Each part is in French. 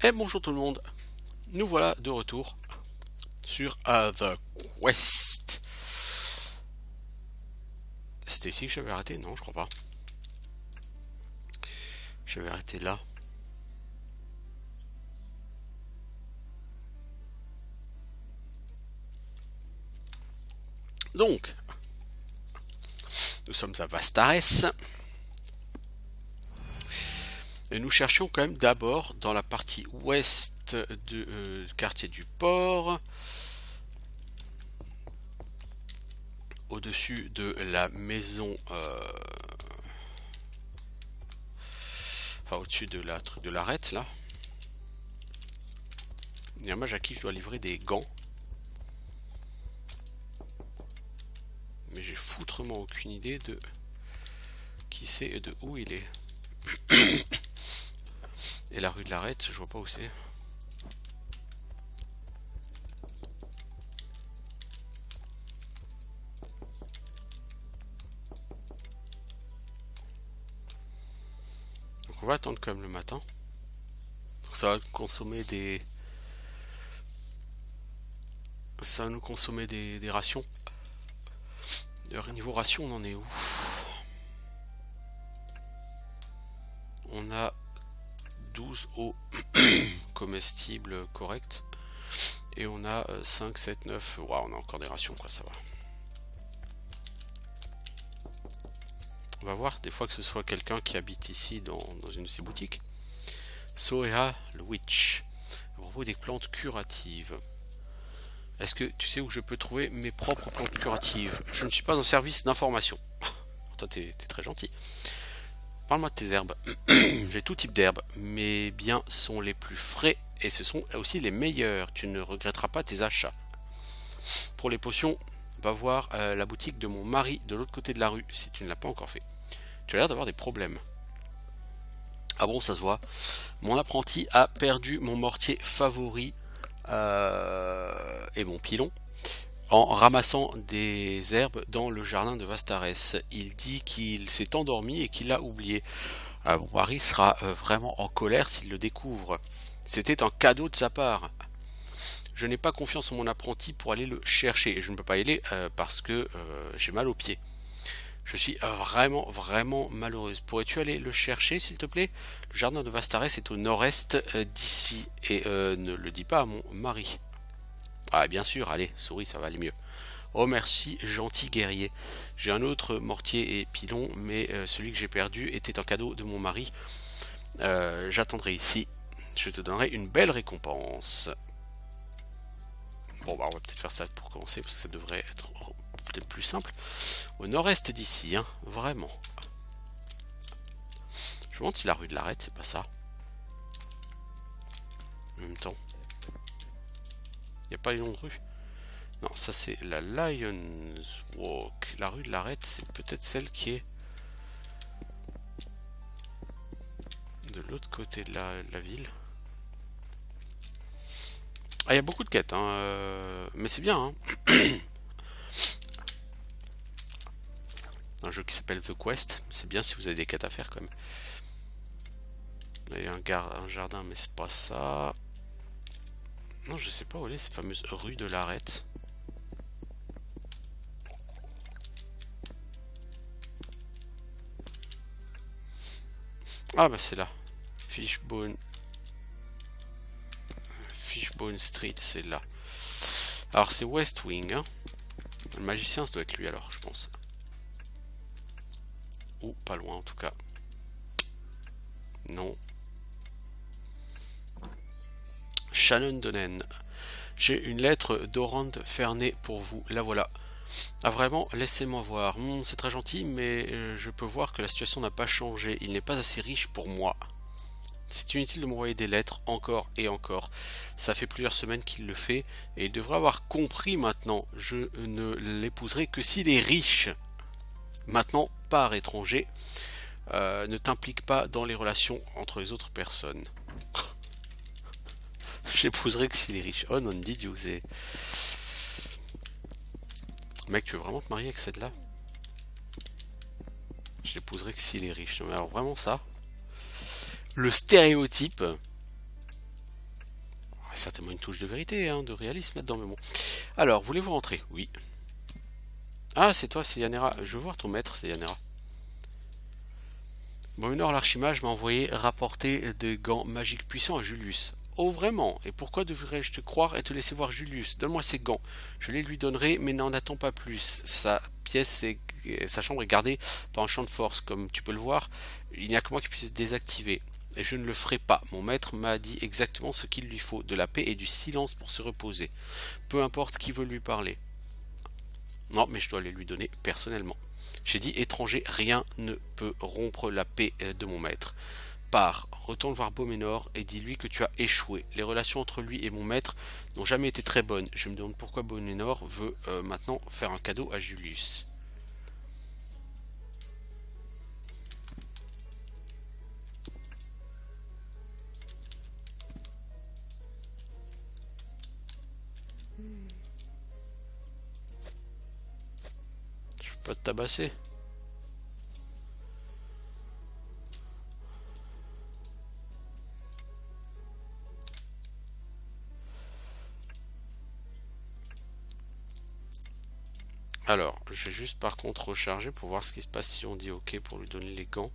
Et bonjour tout le monde, nous voilà de retour sur The Quest. C'était ici que j'avais arrêté? Non, je crois pas. J'avais arrêté là. Donc, nous sommes à Vastares. Et nous cherchions quand même d'abord dans la partie ouest du quartier du port, au-dessus de la maison, enfin au-dessus de la truc de l'arête là. Il y a un mage à qui je dois livrer des gants. Mais j'ai foutrement aucune idée de qui c'est et de où il est. Et la rue de l'Arête, je vois pas où c'est. Donc on va attendre quand même le matin. Donc ça va consommer des. Ça va nous consommer des rations. D'ailleurs, niveau ration, on en est où? On a 12 eaux comestibles correctes. Et on a 5, 7, 9. Waouh, on a encore des rations, quoi, ça va. On va voir, des fois que ce soit quelqu'un qui habite ici dans une de ces boutiques. Soeha le Witch. À propos des plantes curatives. Est-ce que tu sais où je peux trouver mes propres plantes curatives? Je ne suis pas un service d'information. Toi, t'es très gentil. Parle-moi de tes herbes. J'ai tout type d'herbes. Mes biens sont les plus frais et ce sont aussi les meilleurs. Tu ne regretteras pas tes achats. Pour les potions, va voir la boutique de mon mari de l'autre côté de la rue si tu ne l'as pas encore fait. Tu as l'air d'avoir des problèmes. Ah bon, ça se voit. Mon apprenti a perdu mon mortier favori et mon pilon en ramassant des herbes dans le jardin de Vastares. Il dit qu'il s'est endormi et qu'il l'a oublié. Mon mari sera vraiment en colère s'il le découvre. C'était un cadeau de sa part. Je n'ai pas confiance en mon apprenti pour aller le chercher. Et je ne peux pas y aller parce que j'ai mal aux pieds. Je suis vraiment malheureuse. Pourrais-tu aller le chercher, s'il te plaît? Le jardin de Vastares est au nord-est d'ici. Et ne le dis pas à mon mari. Ah, bien sûr, allez, souris, ça va aller mieux. Oh merci, gentil guerrier. J'ai un autre mortier et pilon, mais celui que j'ai perdu était un cadeau de mon mari. J'attendrai ici. Je te donnerai une belle récompense. Bon, bah, on va peut-être faire ça pour commencer, parce que ça devrait être peut-être plus simple. Au nord-est d'ici, hein, vraiment. Je me demande si la rue de l'Arête, c'est pas ça. En même temps. Il n'y a pas les noms de rue? Non, ça c'est la Lions Walk. La rue de l'Arête, c'est peut-être celle qui est de l'autre côté de la ville. Ah, il y a beaucoup de quêtes, hein, mais c'est bien, hein. Un jeu qui s'appelle The Quest, c'est bien si vous avez des quêtes à faire quand même. Il y a un jardin, mais c'est pas ça. Non, je sais pas où elle est, cette fameuse rue de l'Arête. Ah bah c'est là. Fishbone Street, c'est là. Alors c'est West Wing, hein. Le magicien, ça doit être lui alors, je pense. Ou pas loin en tout cas. Non. Shannon Donen. J'ai une lettre d'Orand Fernet pour vous. La voilà. Ah vraiment, laissez-moi voir. C'est très gentil, mais je peux voir que la situation n'a pas changé. Il n'est pas assez riche pour moi. C'est inutile de m'envoyer des lettres encore et encore. Ça fait plusieurs semaines qu'il le fait, et il devrait avoir compris maintenant. Je ne l'épouserai que s'il est riche. Maintenant, pars étranger. Ne t'implique pas dans les relations entre les autres personnes. Je l'épouserai que s'il est riche. Oh non, dit Dieu, c'est... Mec, tu veux vraiment te marier avec celle-là? Je l'épouserai que s'il est riche. Mais alors vraiment ça? Le stéréotype. Certainement une touche de vérité, hein, de réalisme là-dedans, mais bon. Alors, voulez-vous rentrer? Oui. Ah, c'est toi, c'est Yanera. Je veux voir ton maître, c'est Yanera. Bruenor l'archimage m'a envoyé rapporter des gants magiques puissants à Julius. Oh vraiment? Et pourquoi devrais-je te croire et te laisser voir Julius? Donne-moi ces gants. Je les lui donnerai, mais n'en attends pas plus. Sa chambre est gardée par un champ de force, comme tu peux le voir. Il n'y a que moi qui puisse désactiver. Et je ne le ferai pas. Mon maître m'a dit exactement ce qu'il lui faut, de la paix et du silence pour se reposer. Peu importe qui veut lui parler. Non, mais je dois les lui donner personnellement. J'ai dit étranger, rien ne peut rompre la paix de mon maître. Pars, retourne voir Beauménor et dis-lui que tu as échoué. Les relations entre lui et mon maître n'ont jamais été très bonnes. Je me demande pourquoi Beauménor veut maintenant faire un cadeau à Julius. Je peux pas te tabasser. Alors, je vais juste par contre recharger pour voir ce qui se passe si on dit ok pour lui donner les gants.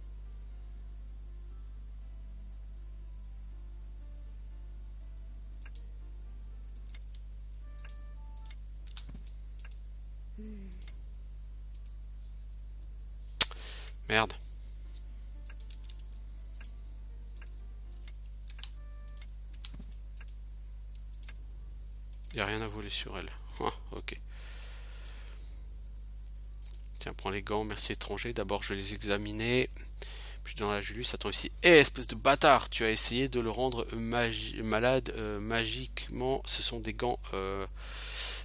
Merde. Il n'y a rien à voler sur elle. Ah, ok. Tiens, prends les gants, merci étranger. D'abord, je vais les examiner. Puis dans la Julius, attends ici. Eh, espèce de bâtard, tu as essayé de le rendre malade magiquement. Ce sont des gants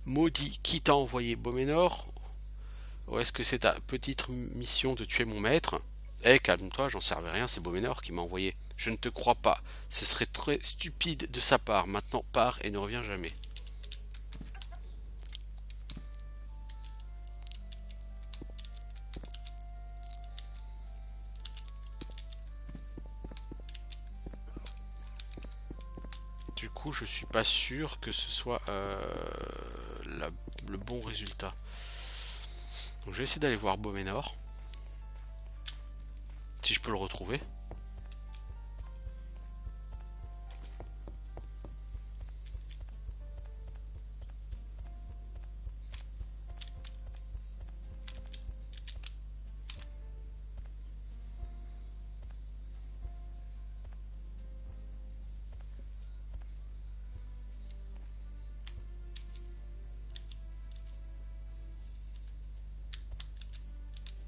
maudits. Qui t'a envoyé? Beauménor? Ou est-ce que c'est ta petite mission de tuer mon maître? Eh, calme-toi, j'en servais rien, c'est Beauménor qui m'a envoyé. Je ne te crois pas. Ce serait très stupide de sa part. Maintenant, pars et ne reviens jamais. Du coup, je suis pas sûr que ce soit le bon résultat. Donc, je vais essayer d'aller voir Beauménor. Si je peux le retrouver.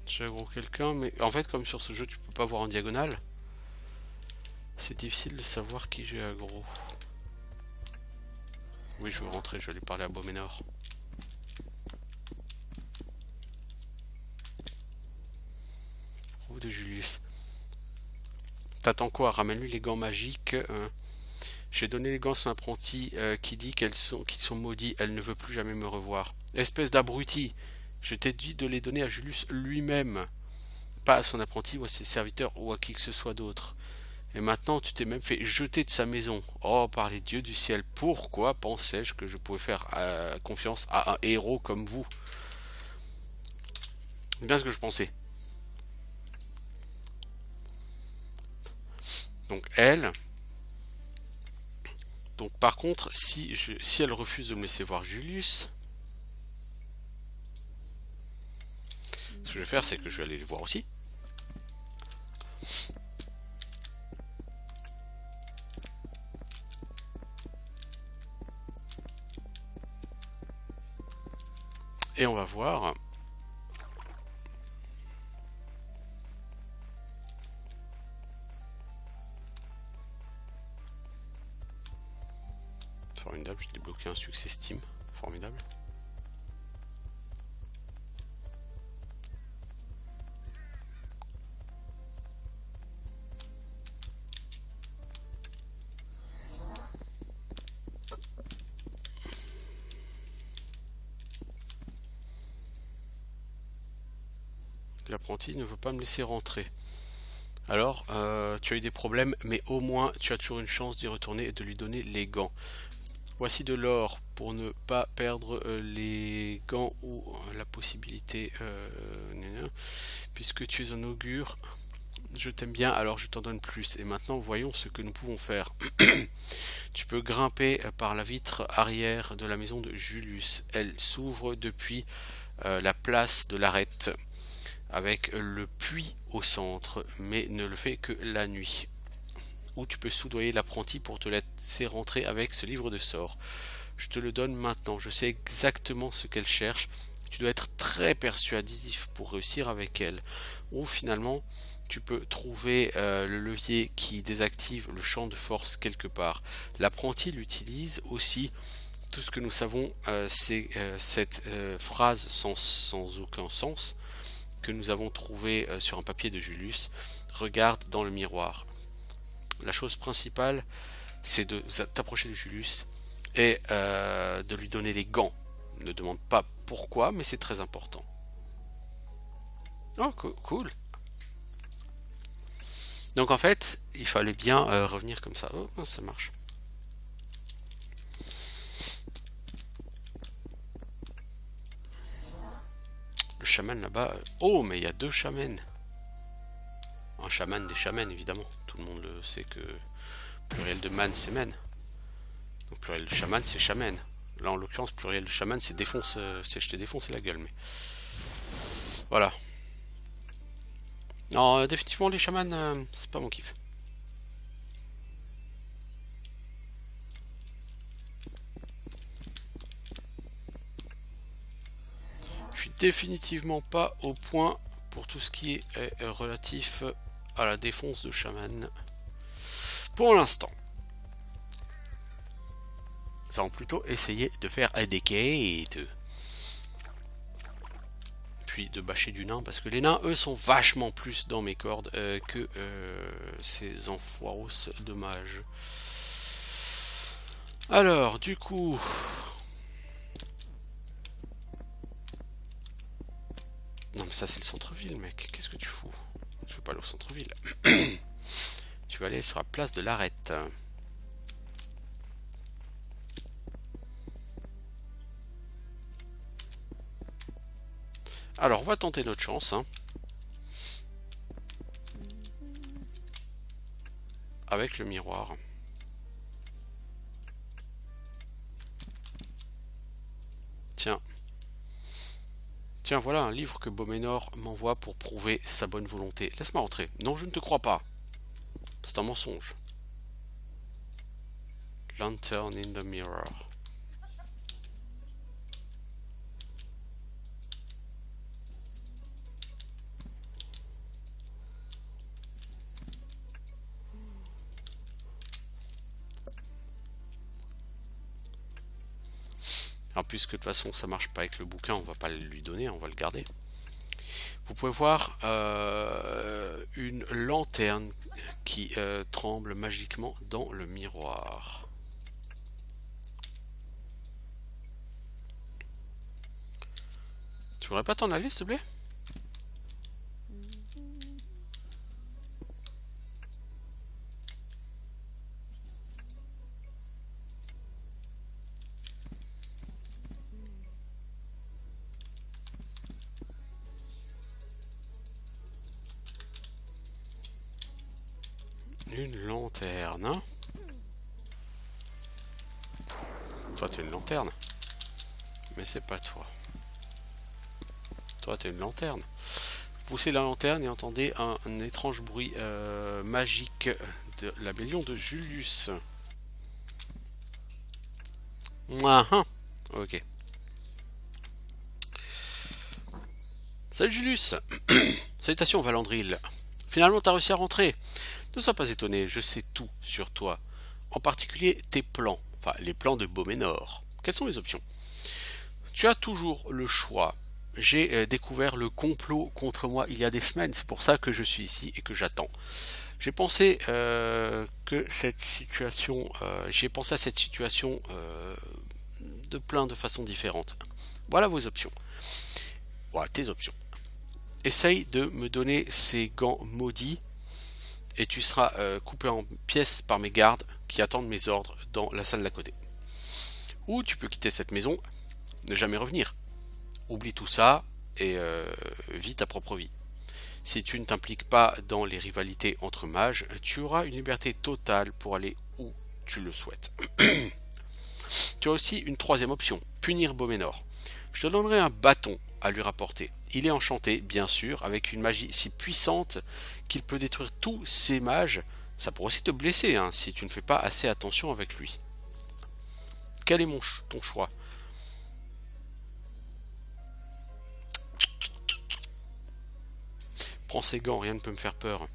J'ai aggro quelqu'un, mais en fait, comme sur ce jeu, tu peux pas voir en diagonale. C'est difficile de savoir qui j'ai aggro. Oui, je veux rentrer, je vais aller parler à Beauménor. Roue de Julius. T'attends quoi? Ramène-lui les gants magiques. J'ai donné les gants à son apprenti qui dit qu'ils sont maudits. Elle ne veut plus jamais me revoir. Espèce d'abruti! Je t'ai dit de les donner à Julius lui-même. Pas à son apprenti ou à ses serviteurs ou à qui que ce soit d'autre. Et maintenant, tu t'es même fait jeter de sa maison. Oh, par les dieux du ciel, pourquoi pensais-je que je pouvais faire confiance à un héros comme vous? C'est bien ce que je pensais. Donc elle. Donc par contre, si elle refuse de me laisser voir Julius, ce que je vais faire, c'est que je vais aller le voir aussi. Et on va voir. Formidable, j'ai débloqué un succès Steam. Formidable. L'apprenti ne veut pas me laisser rentrer. Alors, tu as eu des problèmes, mais au moins tu as toujours une chance d'y retourner et de lui donner les gants. Voici de l'or pour ne pas perdre les gants ou la possibilité, puisque tu es un augure. Je t'aime bien, alors je t'en donne plus. Et maintenant, voyons ce que nous pouvons faire. Tu peux grimper par la vitre arrière de la maison de Julius. Elle s'ouvre depuis la place de l'Arête, avec le puits au centre, mais ne le fait que la nuit. Ou tu peux soudoyer l'apprenti pour te laisser rentrer avec ce livre de sorts. Je te le donne maintenant, je sais exactement ce qu'elle cherche. Tu dois être très persuasif pour réussir avec elle. Ou finalement, tu peux trouver le levier qui désactive le champ de force quelque part. L'apprenti l'utilise aussi. Tout ce que nous savons, c'est cette phrase sans aucun sens que nous avons trouvée sur un papier de Julius. Regarde dans le miroir. La chose principale, c'est de t'approcher de Julius et de lui donner les gants. Ne demande pas pourquoi, mais c'est très important. Oh, cool. Donc en fait, il fallait bien revenir comme ça. Oh, ça marche. Le chaman là-bas. Oh, mais il y a 2 chamans. Un chaman des chamans, évidemment. Tout le monde le sait que pluriel de man, c'est men. Donc pluriel de chaman, c'est chaman. Là, en l'occurrence, pluriel de chaman, c'est défonce, c'est je t'ai défoncé la gueule, mais voilà. Non, définitivement les chamans, c'est pas mon kiff. Je suis définitivement pas au point pour tout ce qui est relatif à la défonce de chaman. Pour l'instant. Nous allons plutôt essayer de faire des quêtes. Puis de bâcher du nain, parce que les nains, eux, sont vachement plus dans mes cordes que ces enfoiros de mages. Alors, du coup... Non mais ça c'est le centre-ville, mec. Qu'est-ce que tu fous? Je veux pas aller au centre-ville. Tu vas aller sur la place de l'Arête. Alors, on va tenter notre chance. Hein. Avec le miroir. Tiens. Tiens, voilà un livre que Beauménor m'envoie pour prouver sa bonne volonté. Laisse-moi rentrer. Non, je ne te crois pas. C'est un mensonge. Lantern in the mirror. Alors, puisque de toute façon ça marche pas avec le bouquin, on va pas le lui donner, on va le garder. Vous pouvez voir une lanterne qui tremble magiquement dans le miroir. Tu voudrais pas t'en aller, s'il te plaît? Une lanterne. Hein, toi, t'es une lanterne. Mais c'est pas toi. Toi, t'es une lanterne. Vous poussez la lanterne et entendez un étrange bruit magique de la rébellion de Julius. Ah, ah. Ok. Salut Julius. Salutations Valandril. Finalement, t'as réussi à rentrer. Ne sois pas étonné, je sais tout sur toi. En particulier tes plans. Enfin, les plans de Beauménor. Quelles sont les options? Tu as toujours le choix. J'ai découvert le complot contre moi il y a des semaines. C'est pour ça que je suis ici et que j'attends. J'ai pensé que cette situation... j'ai pensé à cette situation de plein de façons différentes. Voilà vos options. Voilà tes options. Essaye de me donner ces gants maudits et tu seras coupé en pièces par mes gardes qui attendent mes ordres dans la salle d'à côté. Ou tu peux quitter cette maison, ne jamais revenir. Oublie tout ça et vis ta propre vie. Si tu ne t'impliques pas dans les rivalités entre mages, tu auras une liberté totale pour aller où tu le souhaites. Tu as aussi une troisième option, punir Beauménor. Je te donnerai un bâton à lui rapporter. Il est enchanté, bien sûr, avec une magie si puissante qu'il peut détruire tous ses mages. Ça pourrait aussi te blesser si tu ne fais pas assez attention avec lui. Quel est ton choix? Prends ces gants, rien ne peut me faire peur.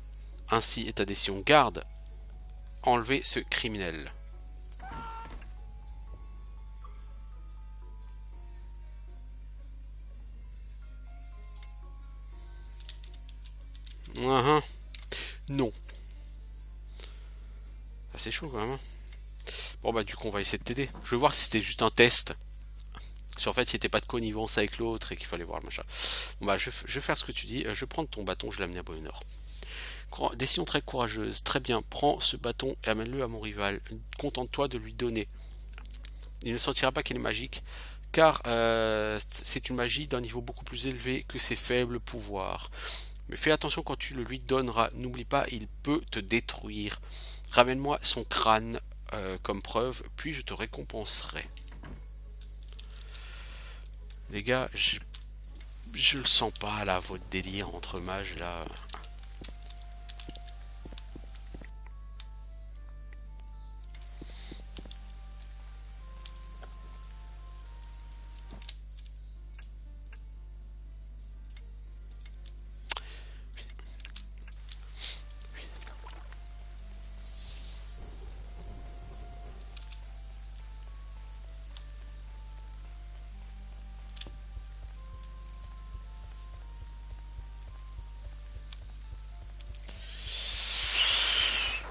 Ainsi est ta décision. Garde, enlevez ce criminel. Non. Ah, c'est chaud quand même. Bon bah du coup on va essayer de t'aider. Je vais voir si c'était juste un test. Si en fait il n'y était pas de connivence avec l'autre et qu'il fallait voir le machin. Bon bah je vais faire ce que tu dis. Je vais prendre ton bâton, je vais l'amener à Beauménor. Décision très courageuse. Très bien, prends ce bâton et amène-le à mon rival. Contente-toi de lui donner. Il ne sentira pas qu'il est magique, car c'est une magie d'un niveau beaucoup plus élevé que ses faibles pouvoirs. Mais fais attention quand tu le lui donneras. N'oublie pas, il peut te détruire. Ramène-moi son crâne comme preuve, puis je te récompenserai. Les gars, je le sens pas là, votre délire entre mages là.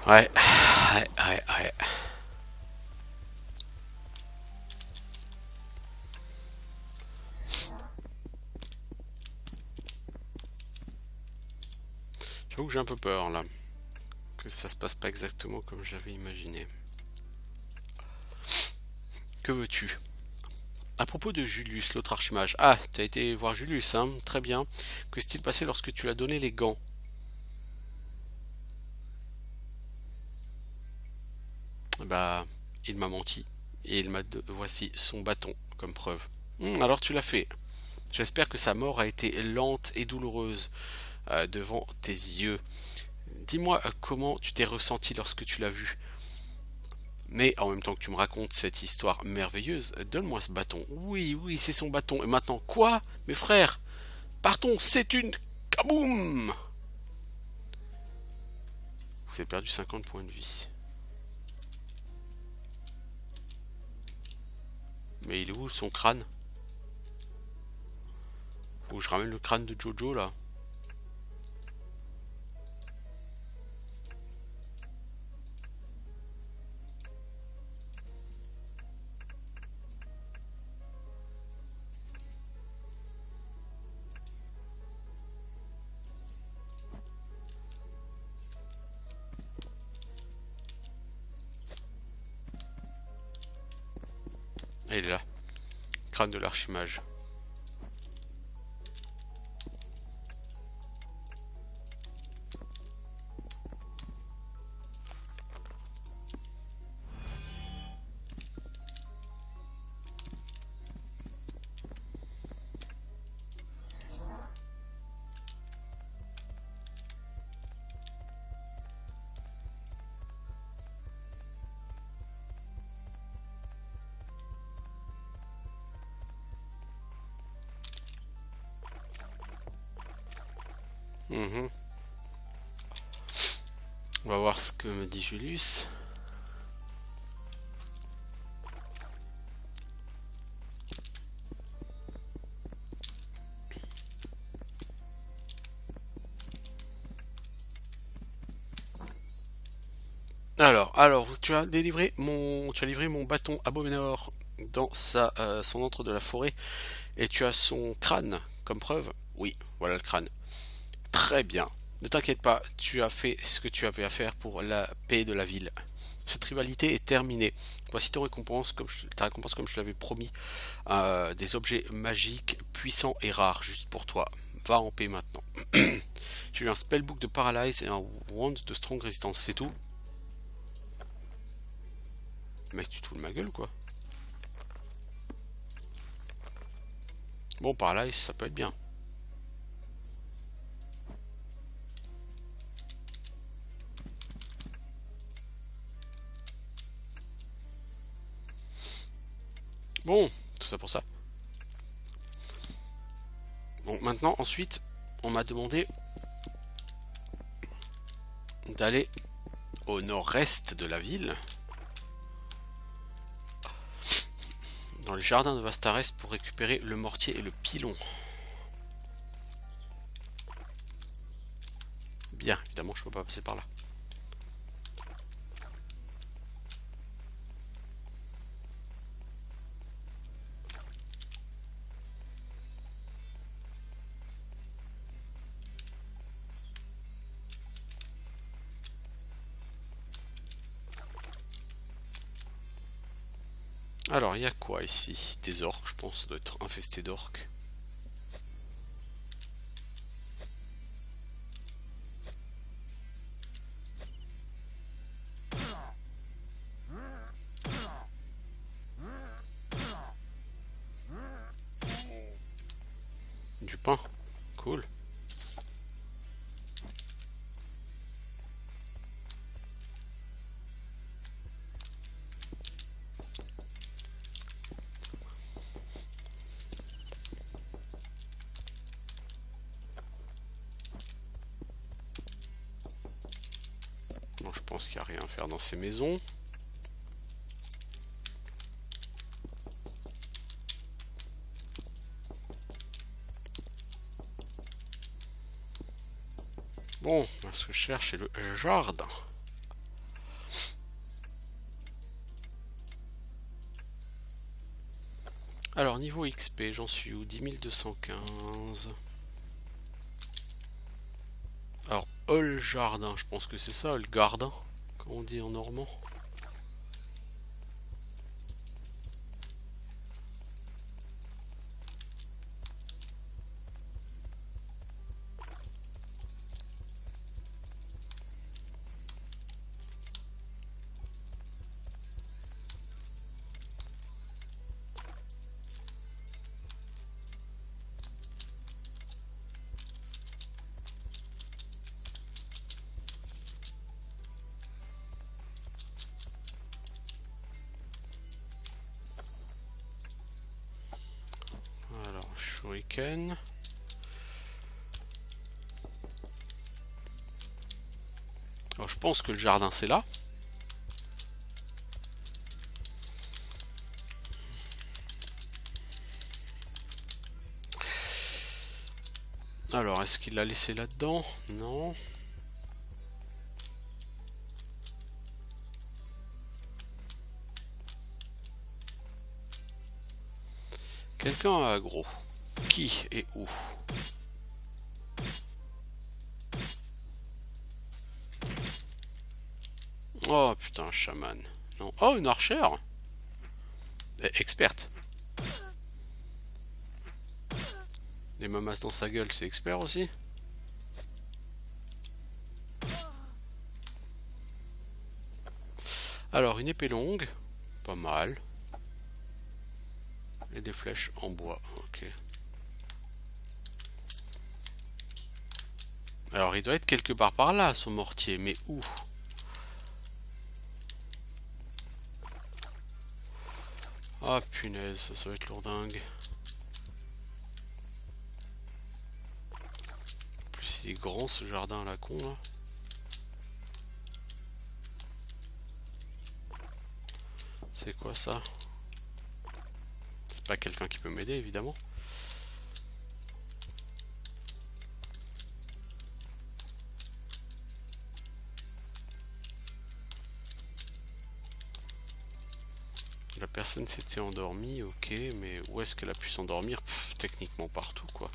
Ouais. J'avoue que j'ai un peu peur là. Que ça se passe pas exactement comme j'avais imaginé. Que veux-tu? À propos de Julius, l'autre archimage. Ah, t'as été voir Julius, hein? Très bien. Que s'est-il passé lorsque tu lui as donné les gants? Bah, il m'a menti. Et voici son bâton comme preuve. Alors tu l'as fait. J'espère que sa mort a été lente et douloureuse devant tes yeux. Dis-moi comment tu t'es ressenti lorsque tu l'as vu. Mais en même temps que tu me racontes cette histoire merveilleuse, donne-moi ce bâton. Oui, oui, c'est son bâton. Et maintenant, quoi? Mes frères, partons, c'est une kaboum! Vous avez perdu 50 points de vie. Mais il est où son crâne? Faut que je ramène le crâne de Jojo là. Et il est là. Crâne de l'archimage. On va voir ce que me dit Julius. Alors, tu as livré mon bâton à Beauménor dans son antre de la forêt, et tu as son crâne comme preuve. Oui, voilà le crâne. Très bien. Ne t'inquiète pas, tu as fait ce que tu avais à faire pour la paix de la ville. Cette rivalité est terminée. Voici ta récompense comme je te l'avais promis. Des objets magiques, puissants et rares, juste pour toi. Va en paix maintenant. J'ai eu un spellbook de Paralyze et un wand de Strong Resistance, c'est tout? Mec, tu te fous de ma gueule, quoi. Bon, Paralyze, ça peut être bien. Bon, tout ça pour ça. Bon, maintenant, ensuite, on m'a demandé d'aller au nord-est de la ville, dans les jardins de Vastares, pour récupérer le mortier et le pilon. Bien, évidemment, je peux pas passer par là. Alors, il y a quoi ici? Des orques, je pense, ça doit être infesté d'orques. Du pain, cool. Bon, je pense qu'il n'y a rien à faire dans ces maisons. Bon, ce que je cherche, c'est le jardin. Alors, niveau XP, j'en suis où? 10 215. Alors, Hall Jardin, je pense que c'est ça, le gardin, comme on dit en normand. Alors, Shuriken. Alors, je pense que le jardin c'est là. Alors, est-ce qu'il l'a laissé là-dedans? Non. Quelqu'un a aggro. Qui et où? Oh putain, chaman. Non. Oh, une archère. Experte. Des mamasses dans sa gueule, c'est expert aussi. Alors, une épée longue. Pas mal. Et des flèches en bois. Ok. Alors, il doit être quelque part par là, son mortier. Mais où? Ah punaise, ça va être lourdingue. En plus, il est grand ce jardin à la con là. C'est quoi ça? C'est pas quelqu'un qui peut m'aider évidemment. La personne s'était endormie, ok, mais où est-ce qu'elle a pu s'endormir? Techniquement partout quoi.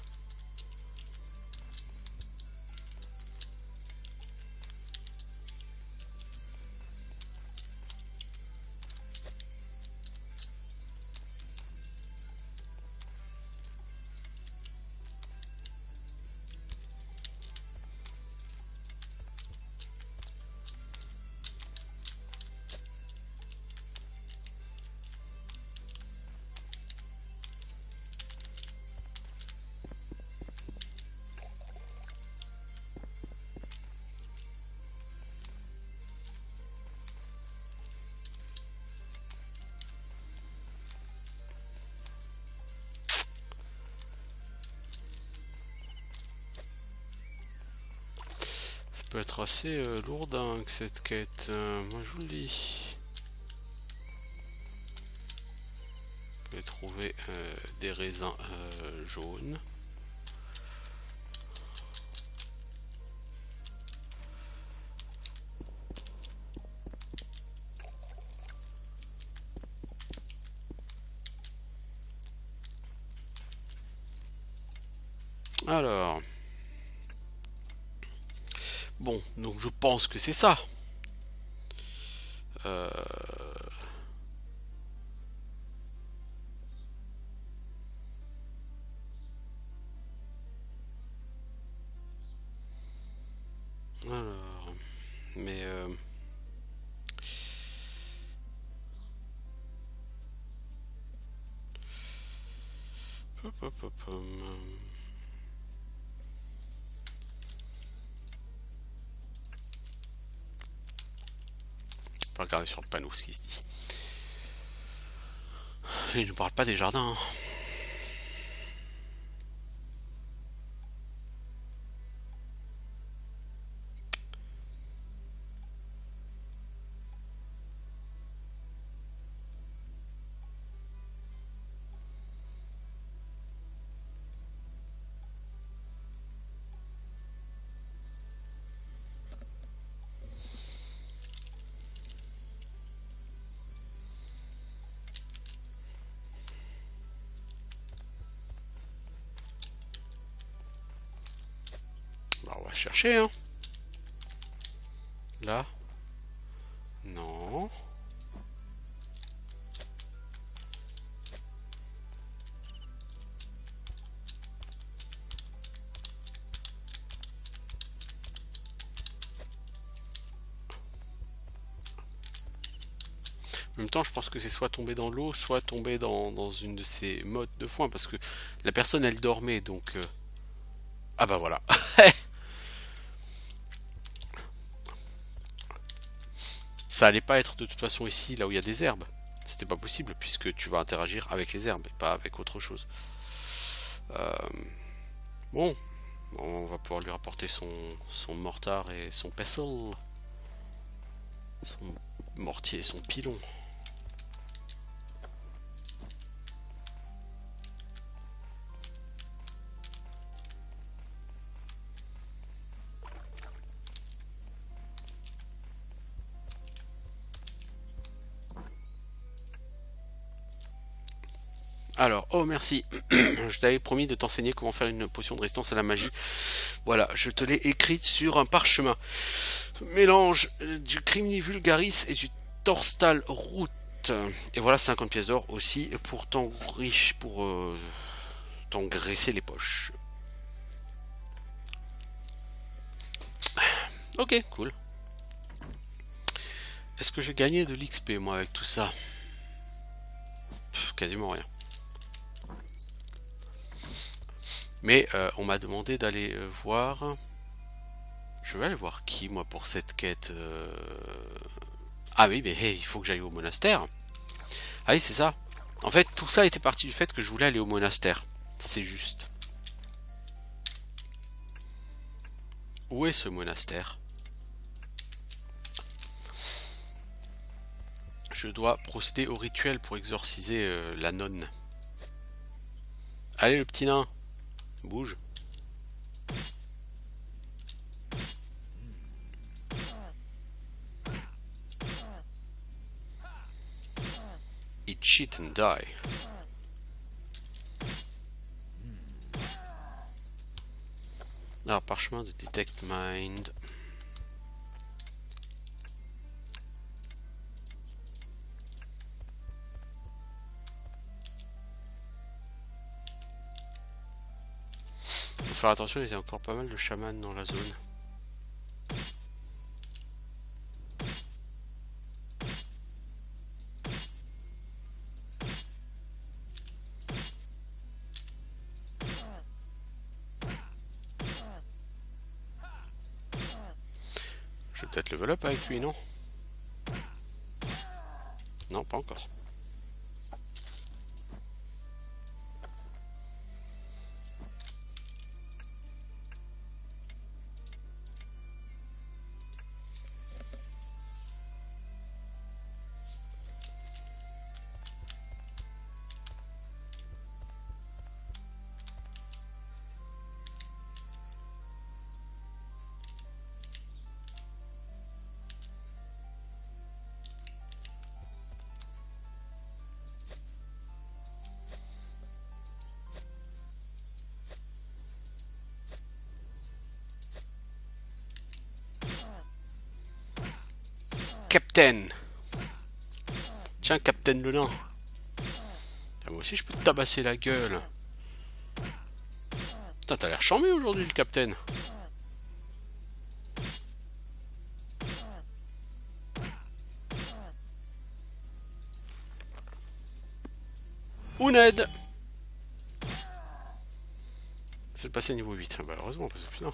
peut être assez lourdingue cette quête, moi je vous le dis. Je vais trouver des raisins jaunes. Alors, bon, donc je pense que c'est ça. Euh, alors, mais hop, hop, hop, on va regarder sur le panneau ce qui se dit. Il ne parle pas des jardins. Hein. Bah, on va chercher, hein. Là. Non. En même temps, je pense que c'est soit tombé dans l'eau, soit tombé dans une de ces mottes de foin, parce que la personne, elle dormait, donc... Ah bah voilà. Ça allait pas être de toute façon ici, là où il y a des herbes. C'était pas possible, puisque tu vas interagir avec les herbes, et pas avec autre chose. Euh, Bon, on va pouvoir lui rapporter son mortar et son pestle. Son mortier et son pilon. Alors, oh merci, je t'avais promis de t'enseigner comment faire une potion de résistance à la magie. Voilà, je te l'ai écrite sur un parchemin. Mélange du Crimini Vulgaris et du Torstal Root. Et voilà 50 pièces d'or aussi pour t'engraisser les poches. Ok, cool. Est-ce que j'ai gagné de l'XP moi avec tout ça? Quasiment rien. Mais on m'a demandé d'aller voir. Je vais aller voir qui moi pour cette quête. Ah oui, mais hey, il faut que j'aille au monastère. Ah oui, c'est ça. En fait, tout ça était parti du fait que je voulais aller au monastère. C'est juste. Où est ce monastère? Je dois procéder au rituel pour exorciser la nonne. Allez le petit nain, bouge. Eat shit and die. Alors, parchemin de Detect Mind. Faut faire attention, il y a encore pas mal de chamans dans la zone. Je vais peut-être level up avec lui, non? Non, pas encore. Captain. Tiens, Captain le nain. Ah, moi aussi, je peux te tabasser la gueule. Putain, t'as l'air charmé aujourd'hui, le Captain. Ouned. C'est passé niveau 8, malheureusement, parce que putain.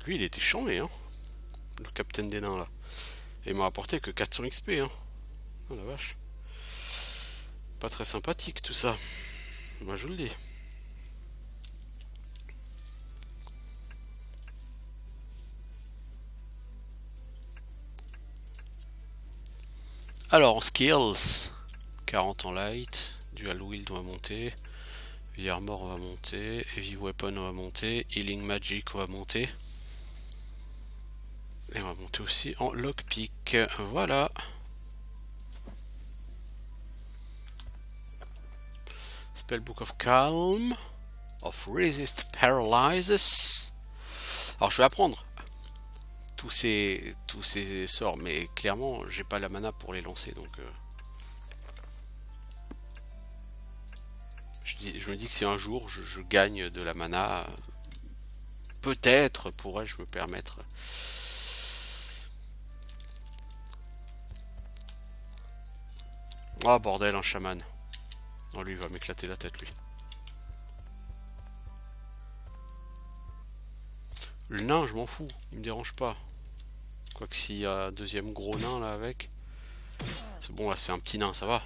Lui, il était charmé, hein. Le Captain des nains, là. Et il m'a rapporté que 400 XP, hein. Oh la vache. Pas très sympathique, tout ça. Moi, je le dis. Alors, en skills, 40 en light, dual wield on va monter, heavy armor on va monter, heavy weapon on va monter, healing magic on va monter, et on va monter aussi en lockpick, voilà. Spellbook of Calm, of Resist Paralyzes. Alors je vais apprendre tous ces sorts, mais clairement j'ai pas la mana pour les lancer, donc je me dis que si un jour je gagne de la mana, peut-être pourrais-je me permettre. Oh bordel, un chaman. Oh, lui il va m'éclater la tête, lui. Le nain, je m'en fous, il me dérange pas. Quoique s'il y a un deuxième gros nain là avec. C'est bon, là c'est un petit nain, ça va.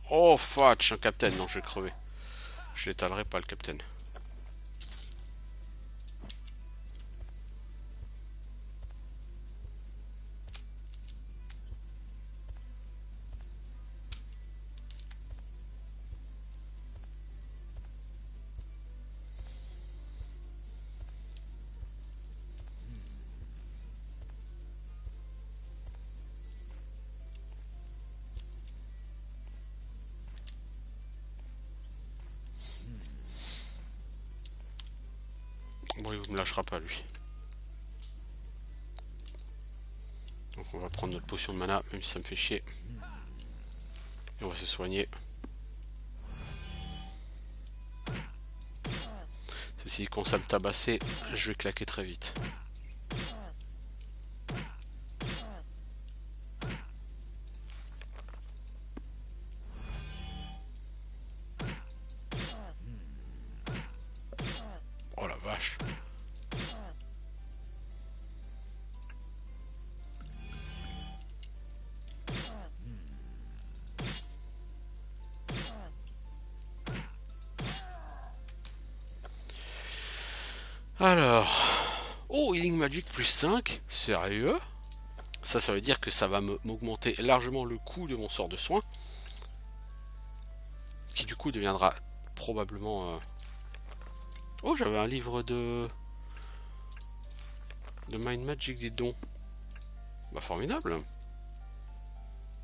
Oh fatch, un captain, non je vais crever. Je l'étalerai pas le captain. Bon, il me lâchera pas lui. Donc on va prendre notre potion de mana, même si ça me fait chier. Et on va se soigner. Ceci, quand ça me tabasser, je vais claquer très vite. Oh la vache. Alors... Oh, Healing Magic plus 5. Sérieux? Ça veut dire que ça va m'augmenter largement le coût de mon sort de soin. Qui du coup deviendra probablement... Oh, j'avais un livre de Mind Magic, dis donc. Bah formidable.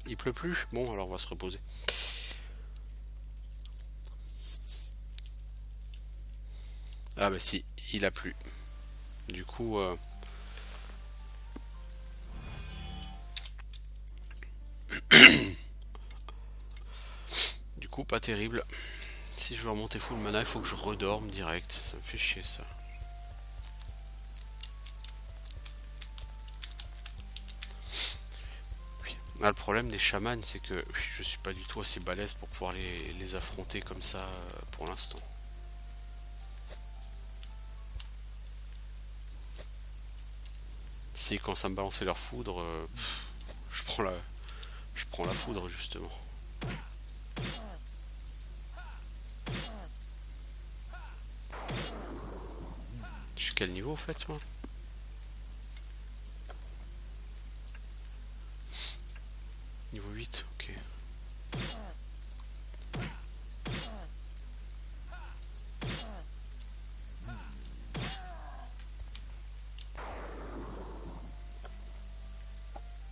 Il pleut plus. Bon, alors on va se reposer. Ah bah si, il a plu. Du coup... du coup, pas terrible. Si je veux remonter full mana, il faut que je redorme direct. Ça me fait chier ça. Oui. Ah, le problème des chamans, c'est que je suis pas du tout assez balèze pour pouvoir les affronter comme ça pour l'instant. Si quand ça me balançait leur foudre, je prends la foudre justement. Je suis quel niveau en fait moi? Niveau 8, ok.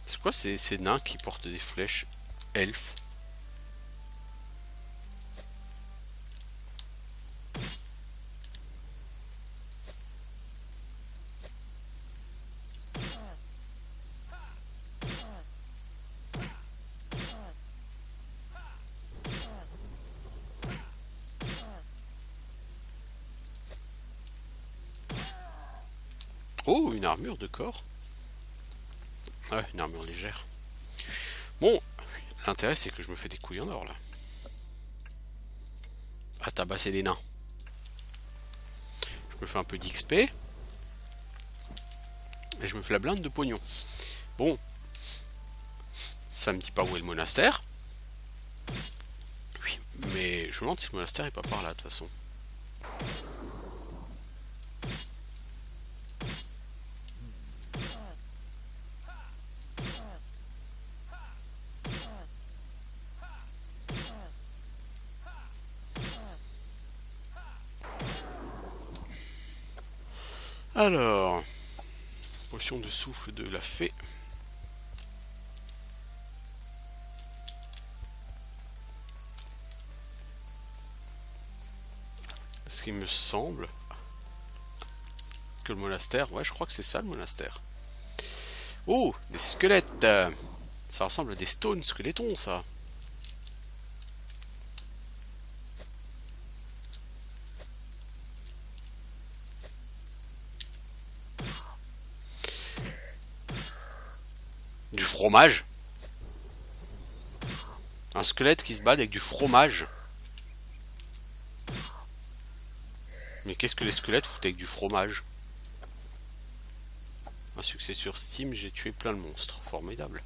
C'est quoi ces nains qui portent des flèches elfes? Oh, une armure de corps. Ouais, une armure légère. Bon, l'intérêt c'est que je me fais des couilles en or là. À tabasser des nains. Je me fais un peu d'XP. Et je me fais la blinde de pognon. Bon. Ça me dit pas où est le monastère. Oui, mais je me demande si le monastère est pas par là de toute façon. Alors, potion de souffle de la fée. Ce qui me semble que le monastère, ouais, je crois que c'est ça le monastère. Oh, des squelettes. Ça ressemble à des stones squelettons, ça. Du fromage. Un squelette qui se bat avec du fromage. Mais qu'est-ce que les squelettes foutent avec du fromage? Un succès sur Steam, j'ai tué plein de monstres. Formidable.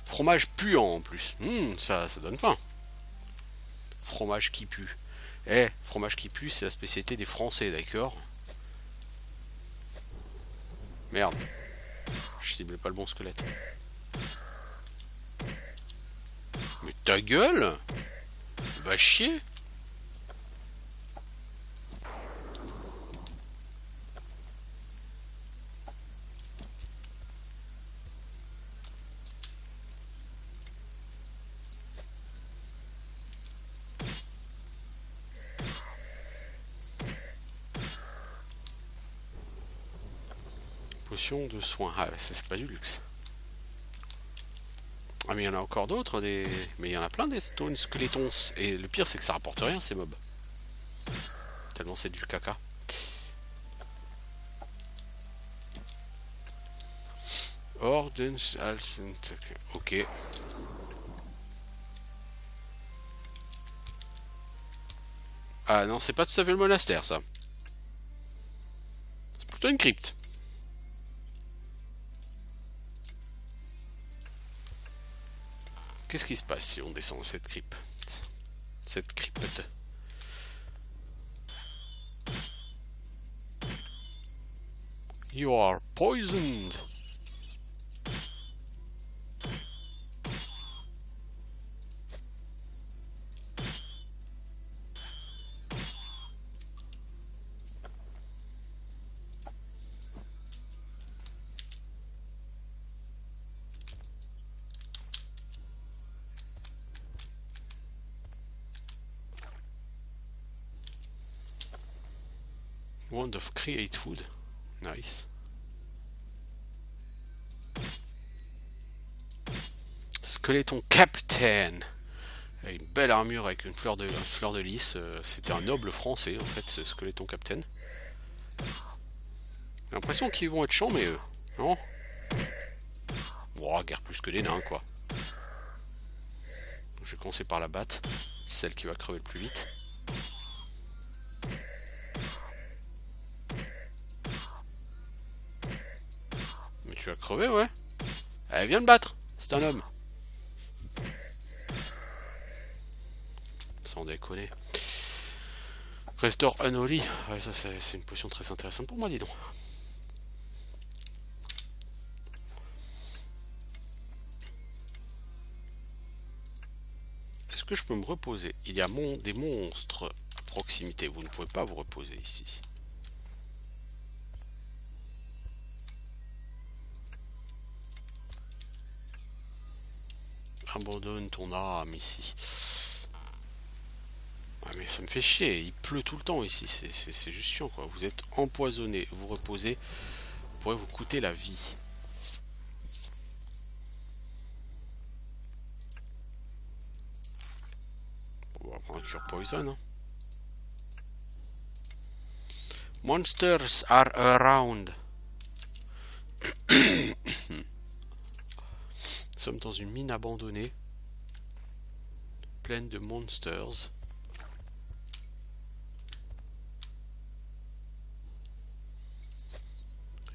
Fromage puant en plus. Ça donne faim. Fromage qui pue. Eh, fromage qui pue, c'est la spécialité des Français, d'accord? Merde. Je ciblais pas le bon squelette. Mais ta gueule! Va chier! Potion de soin. Ah, ça c'est pas du luxe. Ah, mais il y en a encore d'autres, mais il y en a plein des stone skeletons. Et le pire, c'est que ça rapporte rien, ces mobs. Tellement c'est du caca. Ordens Alcent. Ok. Ah non, c'est pas tout à fait le monastère, ça. C'est plutôt une crypte. Qu'est-ce qui se passe si on descend cette crypte? Cette crypte. You are poisoned. Wand of create food. Nice. Skeleton Captain. Une belle armure avec une fleur de lys. C'était un noble français en fait, ce Skeleton Captain. J'ai l'impression qu'ils vont être chambés eux, non? Oh, guère plus que des nains quoi. Je vais commencer par la batte, celle qui va crever le plus vite. Mais tu vas crever, ouais. Allez, viens le battre, c'est un homme. Sans déconner. Restore Unholy. Ouais, ça c'est une potion très intéressante pour moi, dis donc. Est-ce que je peux me reposer? Il y a des monstres à proximité. Vous ne pouvez pas vous reposer ici. Abandonne ton âme ici. Ah, mais ça me fait chier, il pleut tout le temps ici, c'est juste chiant quoi. Vous êtes empoisonné, vous reposez, pourrait vous coûter la vie. On va prendre un cure poison. Hein. Monsters are around. Nous sommes dans une mine abandonnée, pleine de monsters.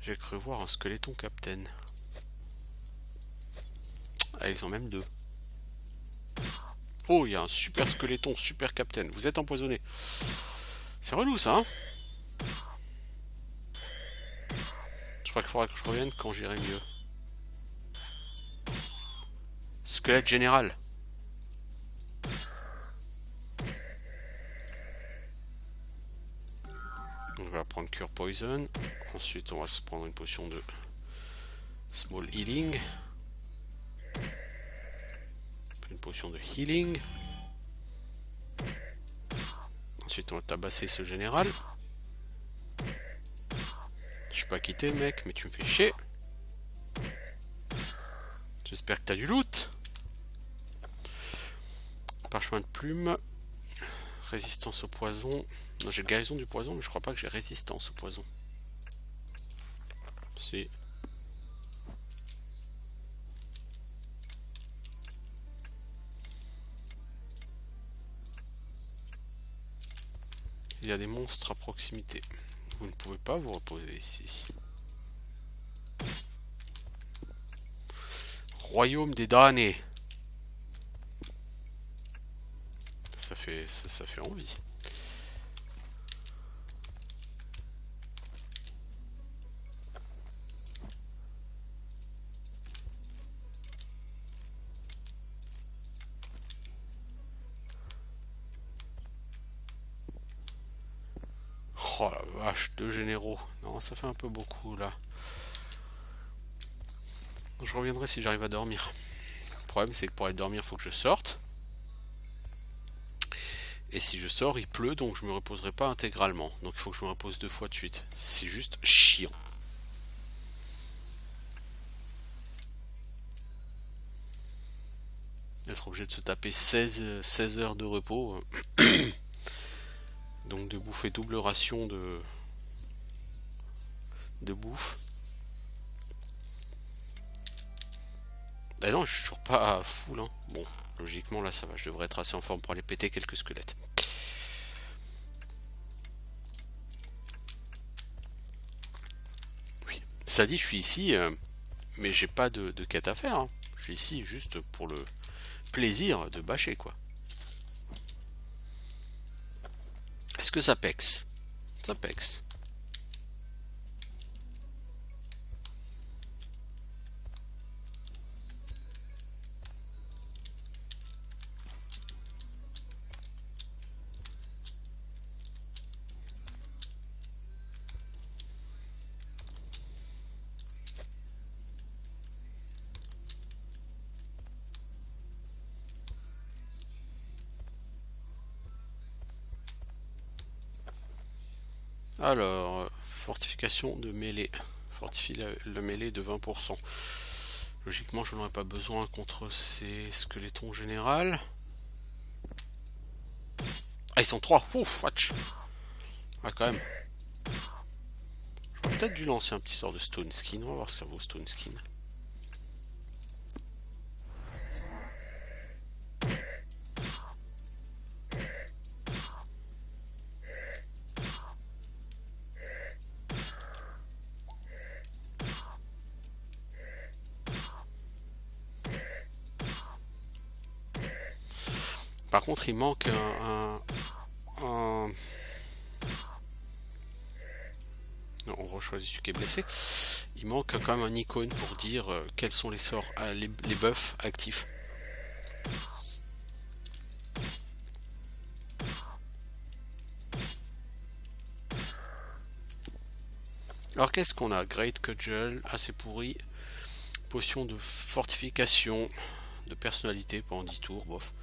J'ai cru voir un squeletton captain. Ah, ils sont même deux. Oh, il y a un super squeletton, super captain. Vous êtes empoisonné. C'est relou ça, hein? Je crois qu'il faudra que je revienne quand j'irai mieux. Squelette général. On va prendre Cure Poison. Ensuite, on va se prendre une potion de Small Healing. Une potion de Healing. Ensuite, on va tabasser ce général. Je suis pas quitté, mec, mais tu me fais chier. J'espère que t'as du loot. Parchemin de plume. Résistance au poison. Non, j'ai guérison du poison, mais je crois pas que j'ai résistance au poison. Si. Il y a des monstres à proximité. Vous ne pouvez pas vous reposer ici. Royaume des damnés. Ça fait envie. Oh la vache, deux généraux. Non, ça fait un peu beaucoup là. Je reviendrai si j'arrive à dormir. Le problème, c'est que pour aller dormir, il faut que je sorte. Et si je sors, il pleut, donc je me reposerai pas intégralement. Donc il faut que je me repose 2 fois de suite. C'est juste chiant. Être obligé de se taper 16 heures de repos. Donc de bouffer double ration de bouffe. Ah non, je suis toujours pas à full. Hein. Bon, logiquement là ça va, je devrais être assez en forme pour aller péter quelques squelettes. Oui. Ça dit, je suis ici, mais j'ai pas de quête à faire. Hein. Je suis ici juste pour le plaisir de bâcher quoi. Est-ce que ça pexe? Ça pexe. Alors, fortification de mêlée. Fortifie la mêlée de 20%. Logiquement, je n'en aurais pas besoin contre ces squelettons en général. Ah, ils sont 3. Ouf, watch. Ah, quand même. J'aurais peut-être dû lancer un petit sort de Stone Skin. On va voir si ça vaut Stone Skin. Par contre, il manque un... Non, on rechoisit celui qui est blessé. Il manque quand même un icône pour dire quels sont les sorts, les buffs actifs. Alors qu'est-ce qu'on a? Great Cudgel, assez pourri. Potion de fortification, de personnalité pendant 10 tours, bof.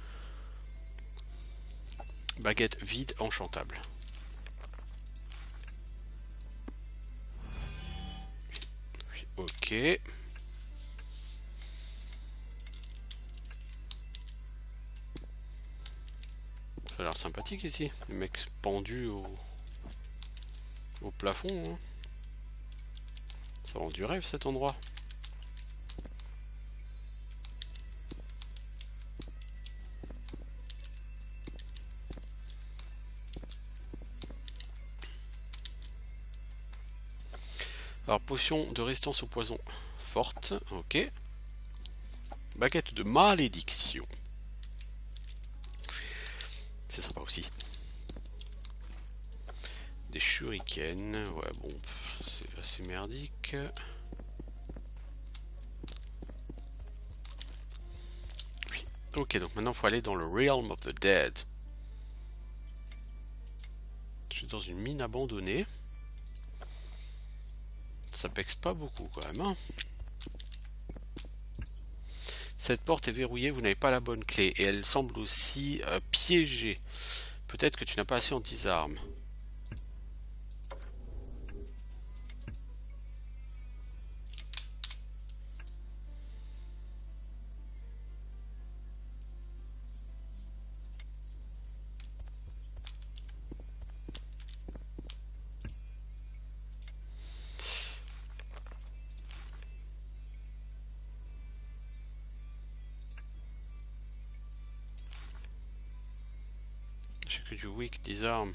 Baguette vide, enchantable. Ok. Ça a l'air sympathique ici. Le mec pendu au au plafond. Hein. Ça rend du rêve cet endroit. Alors, potion de résistance au poison forte, ok. Baguette de malédiction. C'est sympa aussi. Des shurikens, ouais bon, c'est assez merdique. Oui. Ok, donc maintenant il faut aller dans le Realm of the Dead. Je suis dans une mine abandonnée. Ça pexe pas beaucoup quand même. Hein. Cette porte est verrouillée, vous n'avez pas la bonne clé. Et elle semble aussi piégée. Peut-être que tu n'as pas assez en disarme. J'ai que du weak disarm.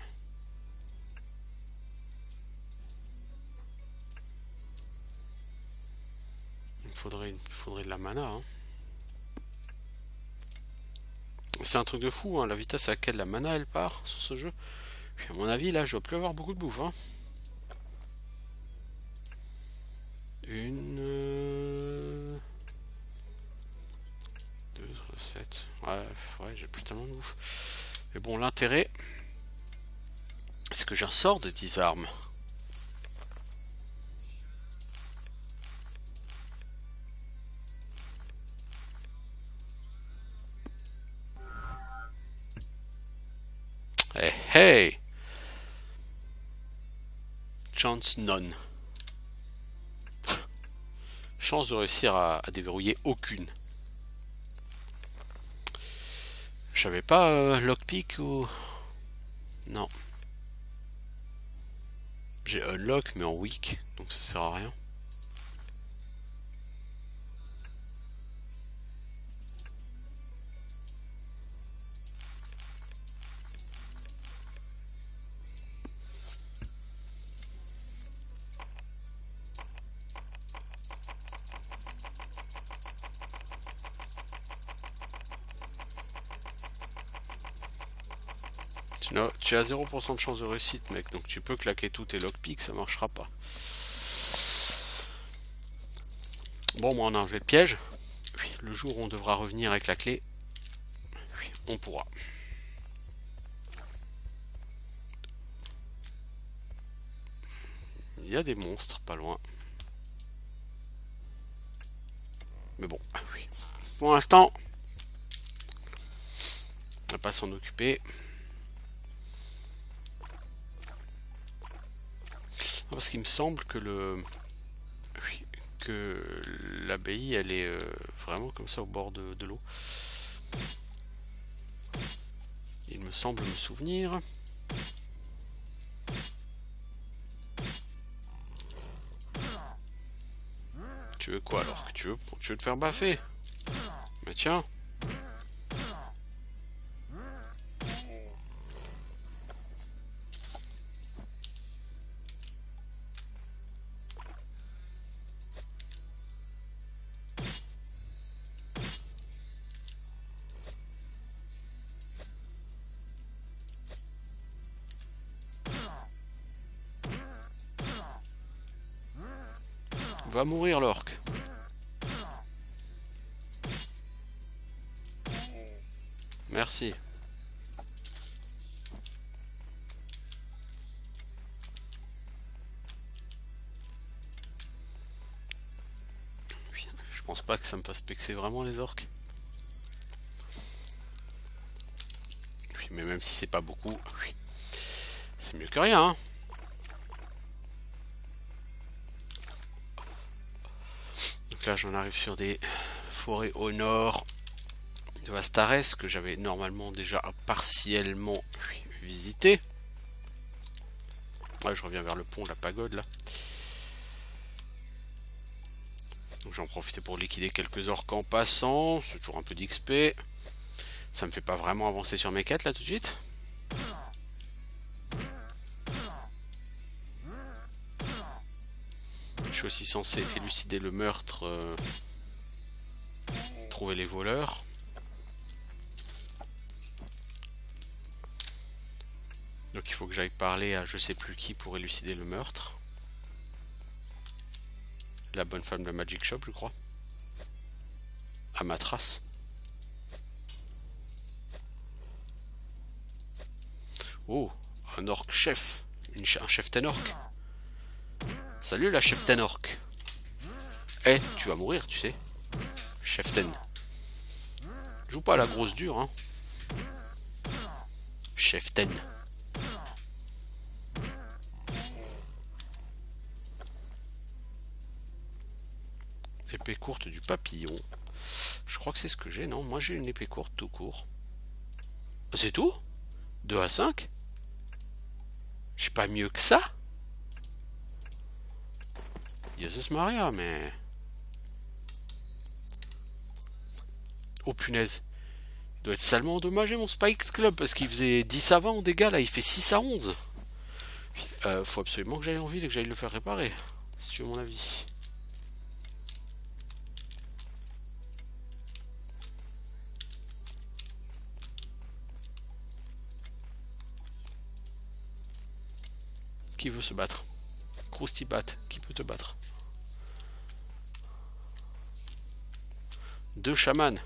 Il faudrait de la mana. Hein. C'est un truc de fou, hein, la vitesse à laquelle la mana elle part sur ce jeu. Puis à mon avis, là, je dois plus avoir beaucoup de bouffe. Hein. Une... 2 recettes. Ouais, j'ai plus tellement de bouffe. Mais bon, l'intérêt, c'est que j'ai un sort de disarme. Hey, hey! Chance none. Chance de réussir à déverrouiller aucune. J'avais pas lockpick ou... Non. J'ai unlock mais en weak, donc ça sert à rien. Tu as 0% de chance de réussite, mec, donc tu peux claquer tous tes lockpicks, ça marchera pas. Bon, moi on a enlevé le piège. Oui, le jour où on devra revenir avec la clé, oui, on pourra. Il y a des monstres pas loin. Mais bon, oui. Pour l'instant, on va pas s'en occuper. Parce qu'il me semble que l'abbaye elle est vraiment comme ça au bord de l'eau. Il me semble me souvenir. Tu veux quoi alors? Tu veux te faire baffer? Mais tiens. Va mourir l'orque. Merci. Je pense pas que ça me fasse pexer vraiment les orques. Oui, mais même si c'est pas beaucoup, oui. C'est mieux que rien. Hein. Donc là j'en arrive sur des forêts au nord de Vastares que j'avais normalement déjà partiellement visité. Ouais, je reviens vers le pont, la pagode là. J'en profitais pour liquider quelques orques en passant. C'est toujours un peu d'XP. Ça me fait pas vraiment avancer sur mes quêtes là tout de suite. Je suis aussi censé élucider le meurtre, trouver les voleurs. Donc il faut que j'aille parler à je sais plus qui pour élucider le meurtre. La bonne femme de la Magic Shop, je crois. À ma trace. Oh, un orc chef. Un chef orc. Salut la chef orc. Eh, tu vas mourir, tu sais. Cheftain. Joue pas à la grosse dure, hein. Cheftain. Épée courte du papillon. Je crois que c'est ce que j'ai, non? Moi j'ai une épée courte tout court. C'est tout? 2 à 5? J'ai pas mieux que ça? Jesus Maria, mais... Oh punaise. Il doit être salement endommagé mon Spikes Club parce qu'il faisait 10 à 20 en dégâts, là il fait 6 à 11. Faut absolument que j'aille en ville et que j'aille le faire réparer. Si tu veux mon avis. Qui veut se battre? Krusty Bat, qui peut te battre? 2 chamans.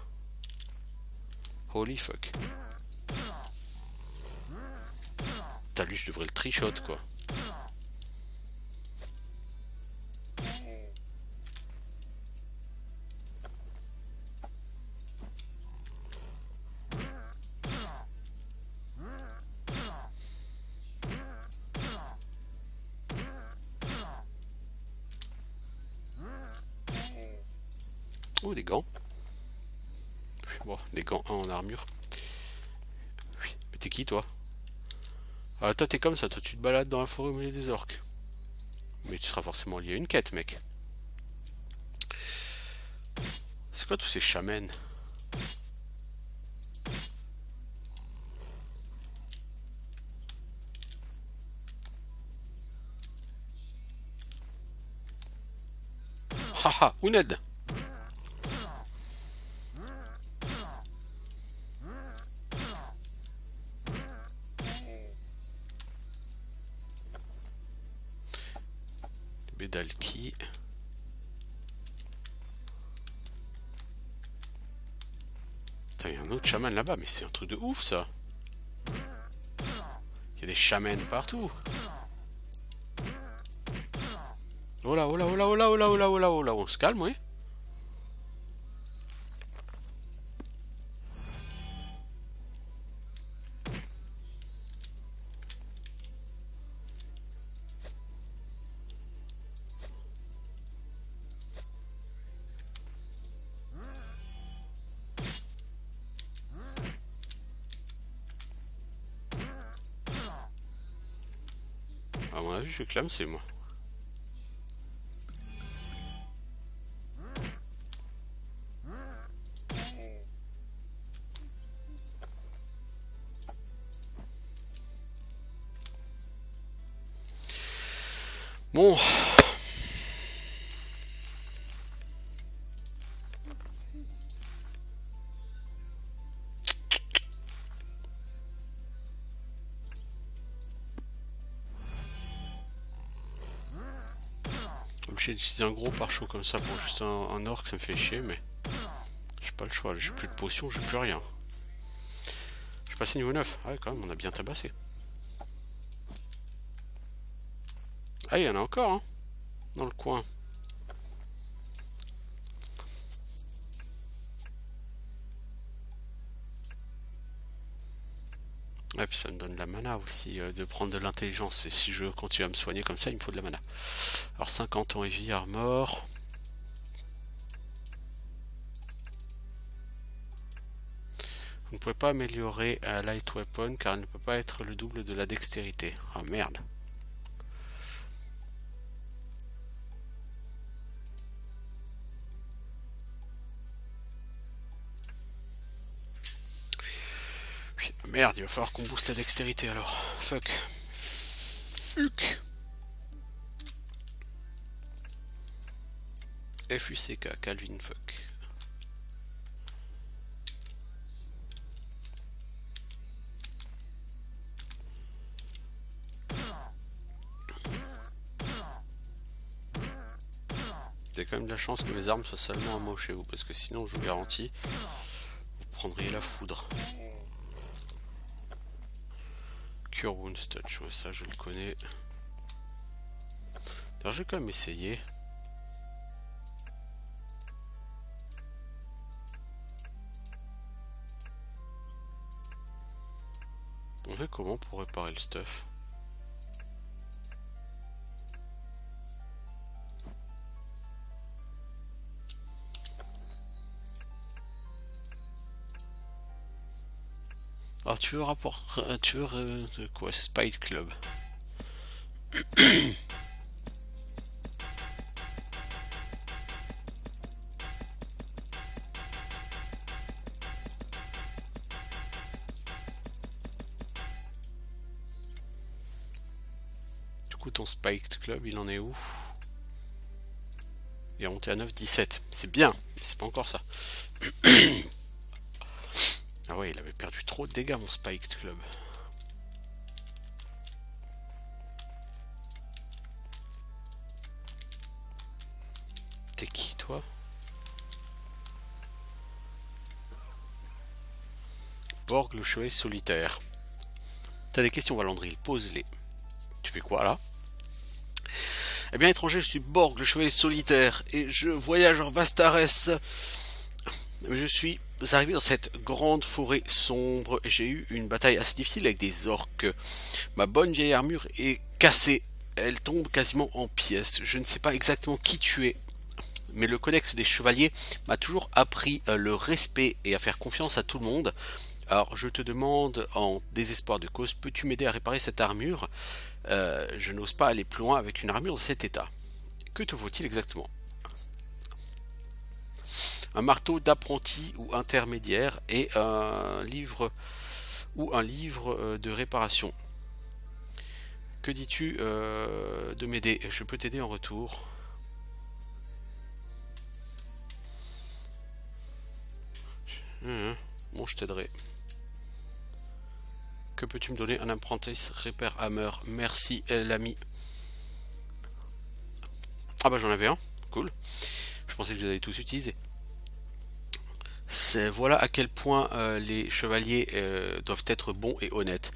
Holy fuck. T'as lui, je devrais le trichot quoi. Oh, des gants. Bon, des gants en armure. Oui, mais t'es qui toi? Ah, toi t'es comme ça, toi tu te balades dans la forêt au milieu des orques. Mais tu seras forcément lié à une quête, mec. C'est quoi tous ces chamans? Haha, Uned. Bédalki. Putain, il y a un autre chaman là-bas, mais c'est un truc de ouf ça. Il y a des chamans partout. Oh là, oh là, oh là, oh là, oh là, oh là, oh là, oh là, on se calme, oui. À mon avis, je clame, c'est moi. Bon. J'ai utilisé un gros pare-chaud comme ça pour juste un orc, ça me fait chier, mais j'ai pas le choix. J'ai plus de potions, j'ai plus rien. Je suis passé niveau 9. Ah ouais, quand même, on a bien tabassé. Ah, il y en a encore, hein, dans le coin. Et puis ça me donne de la mana aussi, de prendre de l'intelligence. Et si je continue à me soigner comme ça, il me faut de la mana. Alors 50 ans heavy armor. Vous ne pouvez pas améliorer la light weapon car elle ne peut pas être le double de la dextérité. Ah merde. Merde, il va falloir qu'on booste la dextérité alors. Fuck. Fuck. FUCK, Calvin fuck. Il y a quand même de la chance que mes armes soient seulement à mot chez vous, parce que sinon je vous garantis, vous prendriez la foudre. Cure Wounds Touch, ouais, ça je le connais. Alors je vais quand même essayer. On fait comment pour réparer le stuff? Alors tu veux quoi? Spite Club. Du coup ton Spiked Club il en est où? Il est monté à 9,17. C'est bien, mais c'est pas encore ça. Ah ouais, il avait perdu trop de dégâts mon Spiked Club. T'es qui toi? Borg le chevalier solitaire. T'as des questions Valandril, pose-les. Tu fais quoi là? Eh bien étranger, je suis Borg le chevalier solitaire et je voyage en Vastares. Je suis arrivé dans cette grande forêt sombre. J'ai eu une bataille assez difficile avec des orques. Ma bonne vieille armure est cassée. Elle tombe quasiment en pièces. Je ne sais pas exactement qui tu es, mais le codex des chevaliers m'a toujours appris le respect et à faire confiance à tout le monde. Alors je te demande en désespoir de cause, peux-tu m'aider à réparer cette armure? Je n'ose pas aller plus loin avec une armure de cet état. Que te faut-il exactement? Un marteau d'apprenti ou intermédiaire et un livre de réparation. Que dis-tu de m'aider? Je peux t'aider en retour. Bon, je t'aiderai. Que peux-tu me donner? Un apprentice Repair Hammer. Merci l'ami. Ah bah j'en avais un. Cool. Je pensais que je les avais tous utilisés. Voilà à quel point les chevaliers doivent être bons et honnêtes.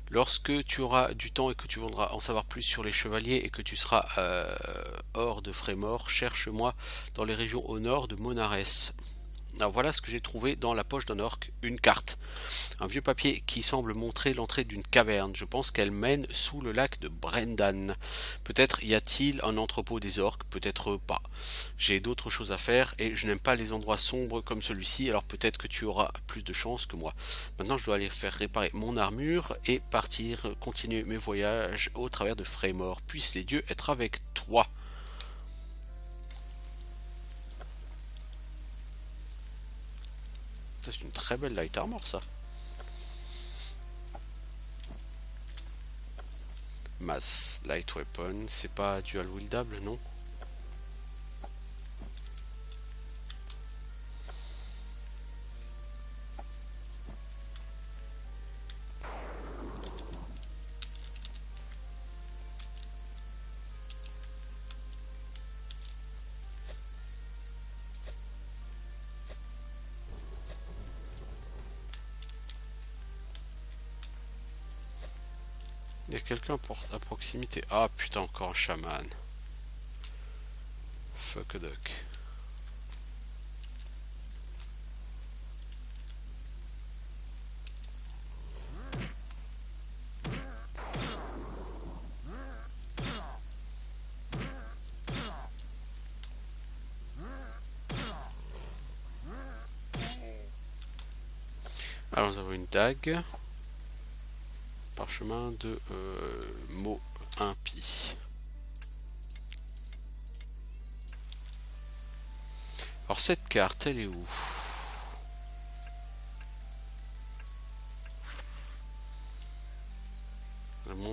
Lorsque tu auras du temps et que tu voudras en savoir plus sur les chevaliers et que tu seras hors de Frémort, cherche-moi dans les régions au nord de Monares. Alors voilà ce que j'ai trouvé dans la poche d'un orc, une carte. Un vieux papier qui semble montrer l'entrée d'une caverne. Je pense qu'elle mène sous le lac de Brendan. Peut-être y a-t-il un entrepôt des orques, peut-être pas. J'ai d'autres choses à faire et je n'aime pas les endroits sombres comme celui-ci, alors peut-être que tu auras plus de chance que moi. Maintenant je dois aller faire réparer mon armure et partir continuer mes voyages au travers de Frémort. Puissent les dieux être avec toi. C'est une très belle light armor ça. Mass light weapon, c'est pas dual wieldable non? Il y a quelqu'un à proximité. Ah putain, encore un chaman. Fuck a duck. Alors nous avons une dague. Parchemin de mots impie. Alors cette carte, elle est où?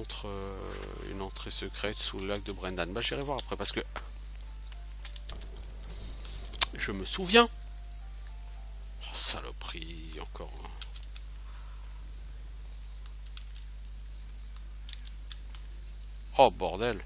montre une entrée secrète sous le lac de Brendan. Bah j'irai voir après parce que je me souviens. Oh, saloperie, encore. Oh bordel.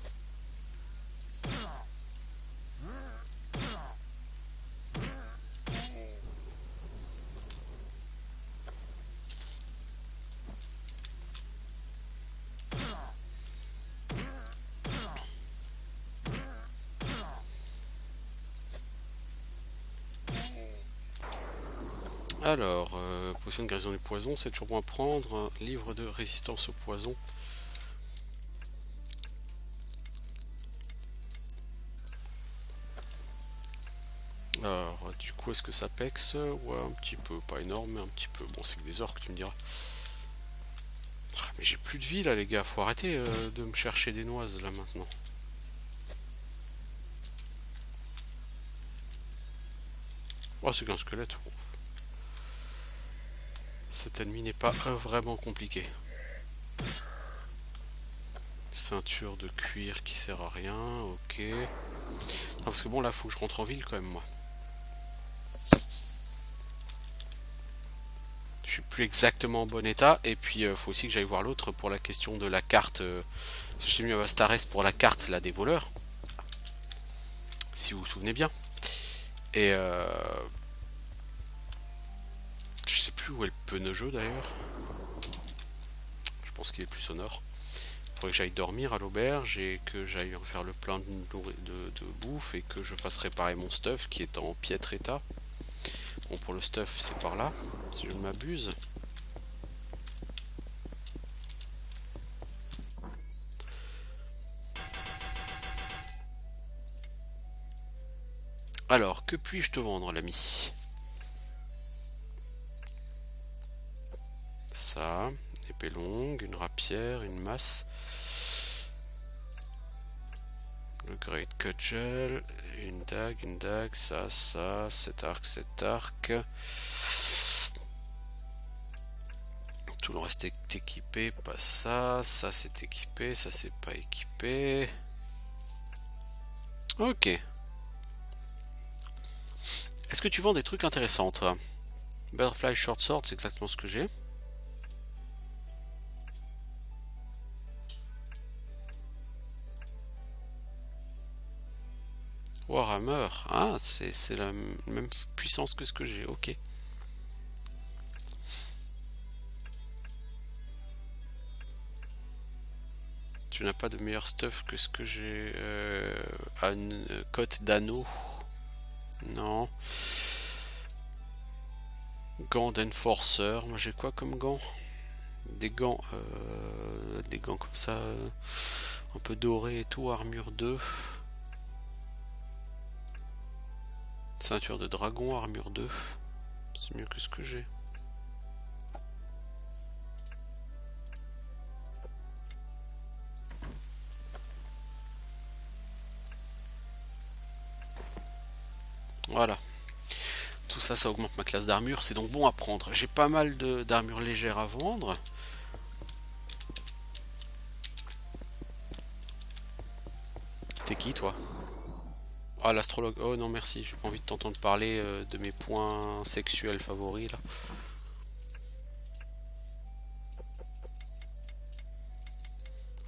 Alors, potion de guérison du poison, c'est toujours bon à prendre. Un livre de résistance au poison. Alors, du coup, est-ce que ça pexe? Ouais, un petit peu, pas énorme, mais un petit peu. Bon, c'est que des orques, tu me diras. Ah, mais j'ai plus de vie là, les gars. Faut arrêter de me chercher des noises là maintenant. Oh, c'est qu'un squelette. Cet ennemi n'est pas vraiment compliqué. Ceinture de cuir qui sert à rien, ok. Non, parce que bon, là, faut que je rentre en ville quand même, moi. Je suis plus exactement en bon état, et puis faut aussi que j'aille voir l'autre pour la question de la carte. J'ai mis à Vastares pour la carte là des voleurs, si vous vous souvenez bien. Et je sais plus où est le pneumeux d'ailleurs. Je pense qu'il est plus sonore. Il faudrait que j'aille dormir à l'auberge et que j'aille faire le plein de bouffe et que je fasse réparer mon stuff qui est en piètre état. Bon, pour le stuff, c'est par là, si je ne m'abuse. Alors, que puis-je te vendre, l'ami? Ça, une épée longue, une rapière, une masse. Le Great Cudgel, une dague, ça, cet arc. Tout le reste est équipé, pas ça, ça c'est équipé, ça c'est pas équipé. Ok. Est-ce que tu vends des trucs intéressants, toi? Butterfly Short Sword, c'est exactement ce que j'ai. Warhammer, ah, c'est la même puissance que ce que j'ai, ok. Tu n'as pas de meilleur stuff que ce que j'ai. Cote d'anneau. Non. Gants d'enforcer. Moi j'ai quoi comme gants? Des gants comme ça. Un peu dorés et tout. Armure 2. Ceinture de dragon, armure 2. C'est mieux que ce que j'ai. Voilà. Tout ça, ça augmente ma classe d'armure. C'est donc bon à prendre. J'ai pas mal d'armure légère à vendre. T'es qui, toi? Ah, l'astrologue. Oh non, merci. J'ai pas envie de t'entendre parler de mes points sexuels favoris, là.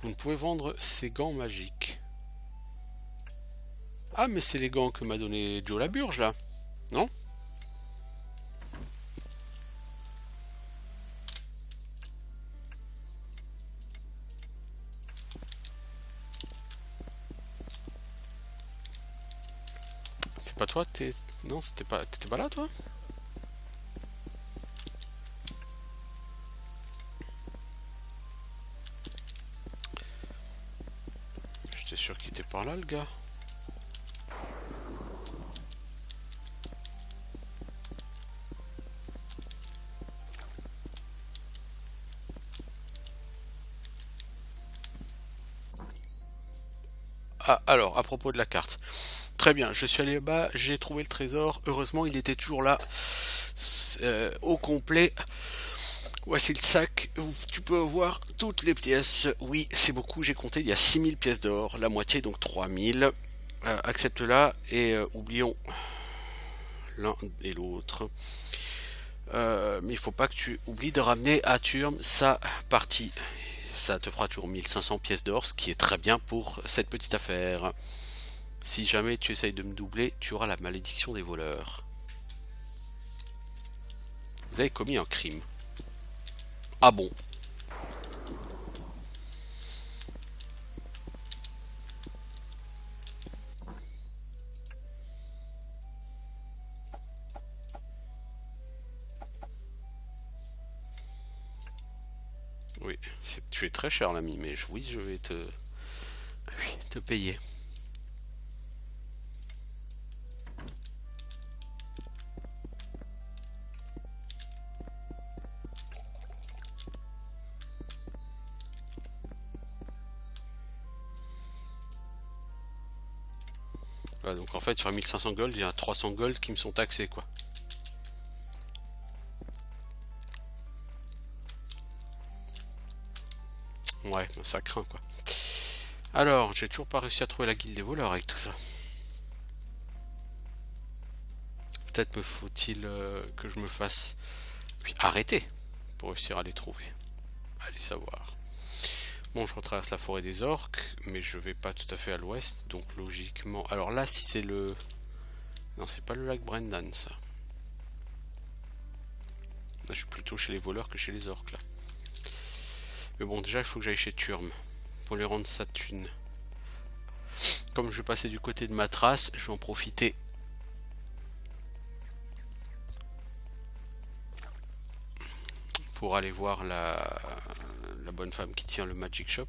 Vous ne pouvez vendre ces gants magiques. Ah, mais c'est les gants que m'a donné Joe Laburge, là. Non? C'est pas toi? Non, t'étais pas là, toi? J'étais sûr qu'il était par là, le gars. Ah, alors, à propos de la carte. Très bien, je suis allé là-bas, j'ai trouvé le trésor. Heureusement, il était toujours là, au complet. Voici le sac où tu peux voir toutes les pièces. Oui, c'est beaucoup, j'ai compté, il y a 6000 pièces d'or, la moitié donc 3000. Accepte-la et oublions l'un et l'autre. Mais il faut pas que tu oublies de ramener à Turm sa partie. Ça te fera toujours 1500 pièces d'or, ce qui est très bien pour cette petite affaire. Si jamais tu essayes de me doubler, tu auras la malédiction des voleurs. Vous avez commis un crime. Ah bon? Oui, tu es très cher l'ami, mais oui, je vais te payer. Voilà, donc en fait sur 1500 gold, il y a 300 gold qui me sont taxés quoi. Ouais, ça craint quoi. Alors, j'ai toujours pas réussi à trouver la guilde des voleurs avec tout ça. Peut-être me faut-il que je me fasse arrêter pour réussir à les trouver. Allez savoir. Bon, je retraverse la forêt des orques, mais je vais pas tout à fait à l'ouest, donc logiquement... Alors là, si c'est le... Non, c'est pas le lac Brendan, ça. Là, je suis plutôt chez les voleurs que chez les orques, là. Mais bon, déjà, il faut que j'aille chez Turm, pour lui rendre sa thune. Comme je vais passer du côté de ma trace, je vais en profiter. Pour aller voir la bonne femme qui tient le Magic Shop.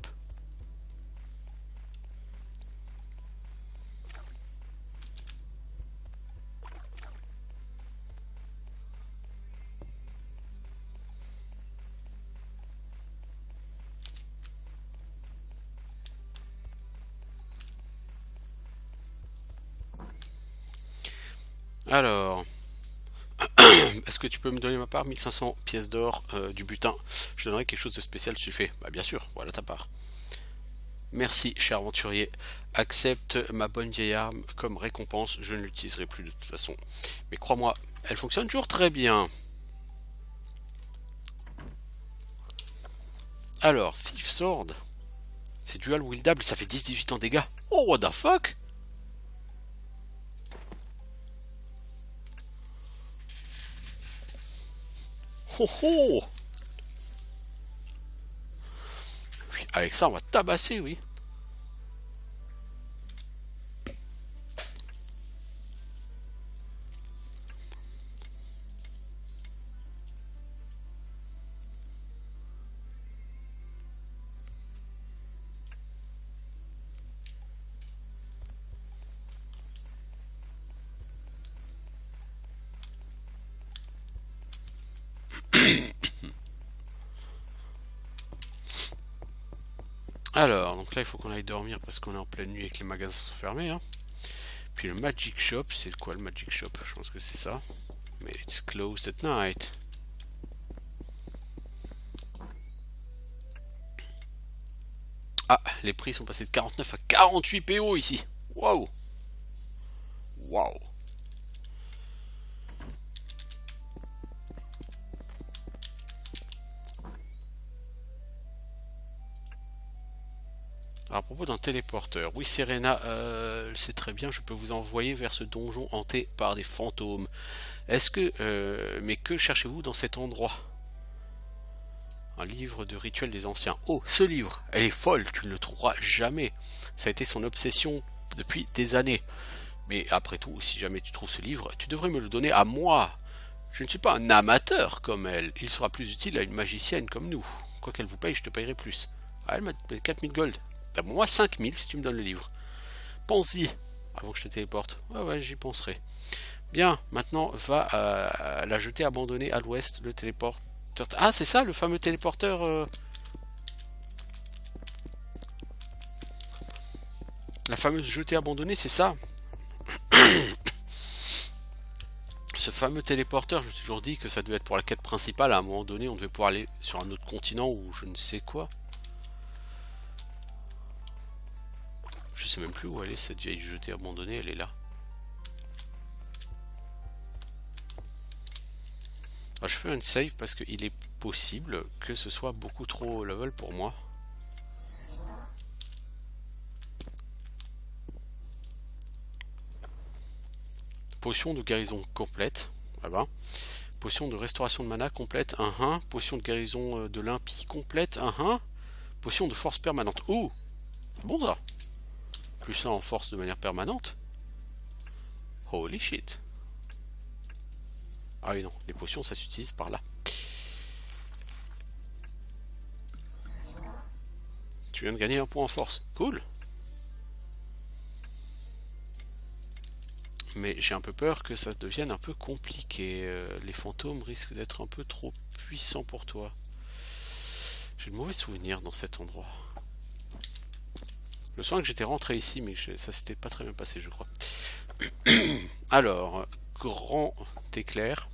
Alors, est-ce que tu peux me donner ma part? 1500 pièces d'or du butin. Je donnerai quelque chose de spécial si tu le fais. Bah bien sûr, voilà ta part. Merci, cher aventurier. Accepte ma bonne vieille arme comme récompense. Je ne l'utiliserai plus de toute façon. Mais crois-moi, elle fonctionne toujours très bien. Alors, Thief Sword. C'est dual wieldable, ça fait 10-18 en dégâts. Oh, what the fuck? Oh oh! Oui, avec ça, on va tabasser, oui. Alors, donc là, il faut qu'on aille dormir parce qu'on est en pleine nuit et que les magasins sont fermés. Hein. Puis le Magic Shop, c'est quoi le Magic Shop? Je pense que c'est ça. Mais it's closed at night. Ah, les prix sont passés de 49 à 48 PO ici. Waouh! Waouh! À propos d'un téléporteur, oui Serena, c'est très bien, je peux vous envoyer vers ce donjon hanté par des fantômes. Est-ce que... mais que cherchez-vous dans cet endroit? Un livre de rituels des anciens. Oh, ce livre, elle est folle, tu ne le trouveras jamais. Ça a été son obsession depuis des années. Mais après tout, si jamais tu trouves ce livre, tu devrais me le donner à moi. Je ne suis pas un amateur comme elle. Il sera plus utile à une magicienne comme nous. Quoi qu'elle vous paye, je te payerai plus. Ah, elle m'a payé 4000 gold. T'as moi 5000 si tu me donnes le livre. Pense-y avant que je te téléporte. Ouais, ouais, j'y penserai. Bien, maintenant, va la jetée abandonnée à l'ouest, le téléporteur. Ah, c'est ça, le fameux téléporteur. La fameuse jetée abandonnée, c'est ça. Ce fameux téléporteur, je me suis toujours dit que ça devait être pour la quête principale. À un moment donné, on devait pouvoir aller sur un autre continent ou je ne sais quoi. Je sais même plus où elle est, cette vieille jetée abandonnée, elle est là. Alors, je fais un save parce qu'il est possible que ce soit beaucoup trop level pour moi. Potion de guérison complète. Là-bas. Potion de restauration de mana complète. Potion de guérison de l'impie complète. Potion de force permanente. Oh, bon ça. Plus ça en force de manière permanente. Holy shit. Ah oui non, les potions ça s'utilise par là. Tu viens de gagner un point en force. Cool. Mais j'ai un peu peur que ça devienne un peu compliqué. Les fantômes risquent d'être un peu trop puissants pour toi. J'ai de mauvais souvenirs dans cet endroit. Je sens que j'étais rentré ici, mais ça s'était pas très bien passé, je crois. Alors, grand éclair.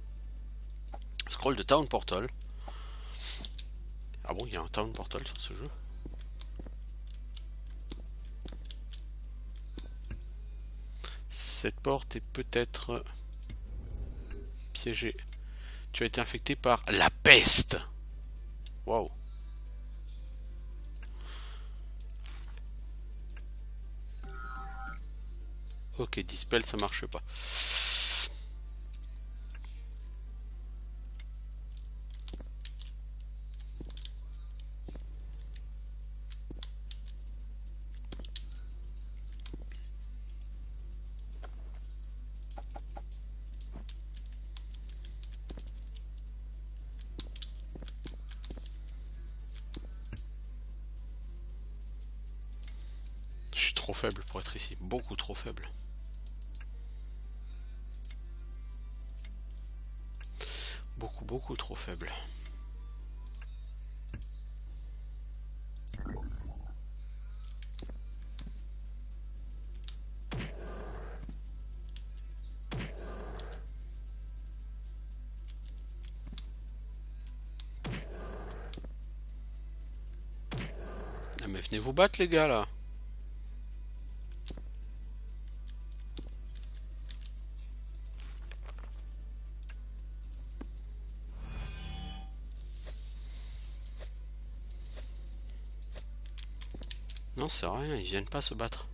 Scroll de Town Portal. Ah bon, il y a un Town Portal sur ce jeu? Cette porte est peut-être piégée. Tu as été infecté par la peste. Waouh. Ok, Dispel, ça marche pas. Je suis trop faible pour être ici. Beaucoup trop faible. Beaucoup trop faible. Ah mais venez vous battre les gars là. Non, c'est rien, ils viennent pas se battre.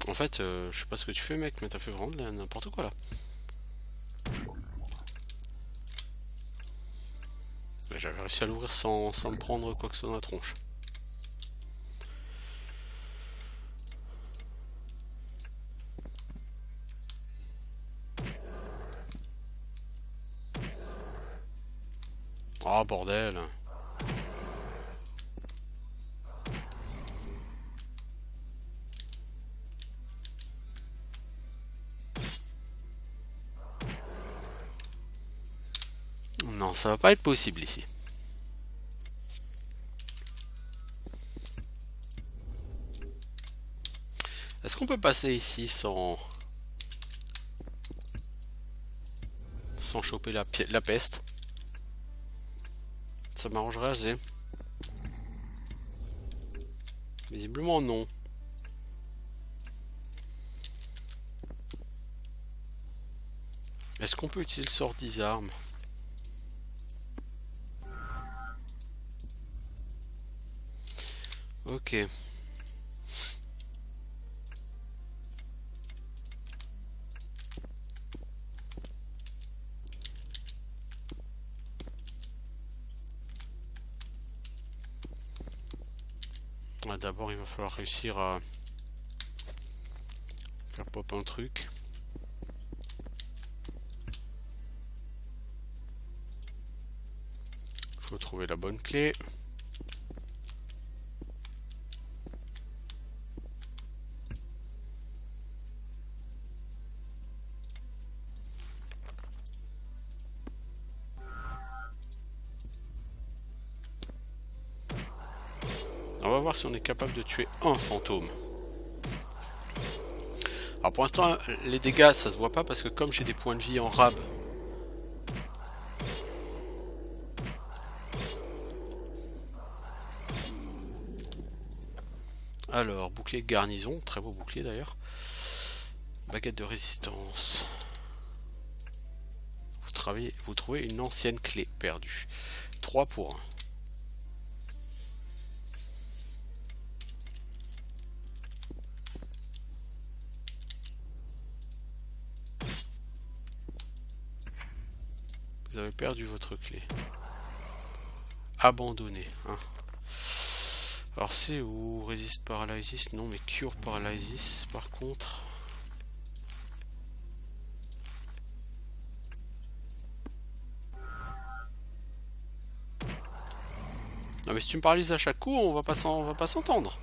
En fait, je sais pas ce que tu fais mec, mais t'as fait vraiment n'importe quoi là. J'avais réussi à l'ouvrir sans me prendre quoi que ce soit dans la tronche. Oh bordel. Non, ça va pas être possible ici. Est-ce qu'on peut passer ici sans choper la peste? Ça m'arrangerait assez. Visiblement non. Est-ce qu'on peut utiliser le sort disarme? Ok. D'abord, il va falloir réussir à faire pop un truc. Il faut trouver la bonne clé. On va voir si on est capable de tuer un fantôme. Alors pour l'instant, les dégâts, ça se voit pas parce que comme j'ai des points de vie en rab, alors, bouclier de garnison, très beau bouclier d'ailleurs. Baguette de résistance. Vous trouvez une ancienne clé perdue. 3 pour 1. Vous avez perdu votre clé. Abandonné. Hein. Alors c'est où? Résiste paralysis? Non, mais cure paralysis par contre. Non mais si tu me paralyses à chaque coup, on va pas s'entendre.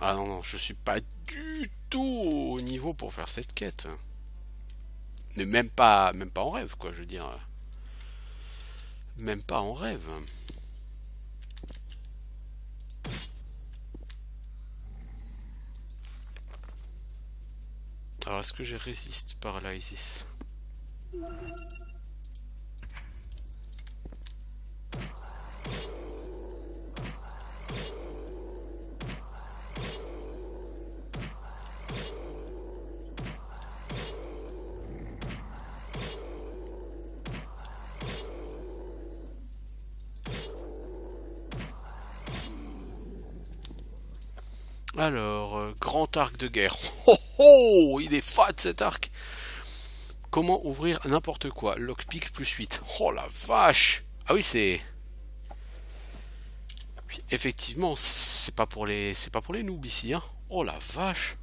Ah non, non, je suis pas du tout au niveau pour faire cette quête. Mais même pas en rêve, quoi, je veux dire. Même pas en rêve. Alors, est-ce que j'ai résiste paralysis? Alors, grand arc de guerre. Oh oh, il est fat cet arc. Comment ouvrir n'importe quoi? Lockpick plus 8. Oh la vache. Ah oui, c'est... Effectivement, c'est pas pour les noobs ici, hein. Oh la vache.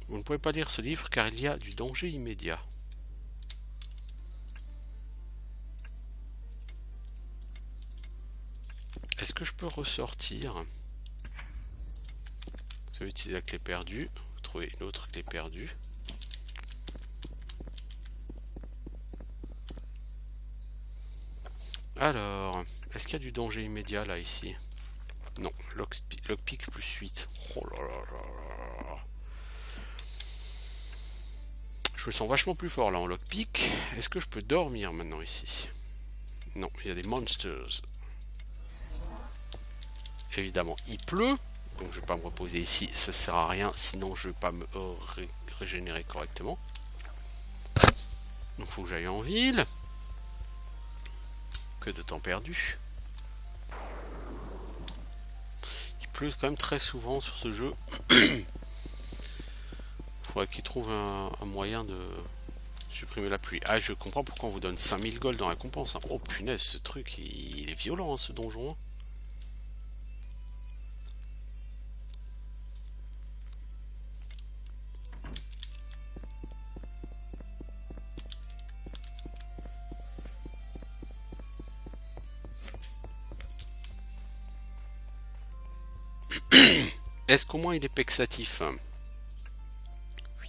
Vous ne pouvez pas lire ce livre car il y a du danger immédiat. Est-ce que je peux ressortir? Vous avez utilisé la clé perdue. Vous trouvez une autre clé perdue. Alors, est-ce qu'il y a du danger immédiat là ici? Non, lockpick plus 8. Oh là là là là. Je me sens vachement plus fort là en lockpick. Est-ce que je peux dormir maintenant ici? Non, il y a des monsters. Évidemment, il pleut. Donc je vais pas me reposer ici, ça sert à rien, sinon je vais pas me régénérer correctement. Donc faut que j'aille en ville. Que de temps perdu. Il pleut quand même très souvent sur ce jeu. Faudrait qu'il trouve un moyen de supprimer la pluie. Ah, je comprends pourquoi on vous donne 5000 gold en récompense. Oh punaise, ce truc, il est violent, hein, ce donjon. Est-ce qu'au moins il est pexatif? Oui.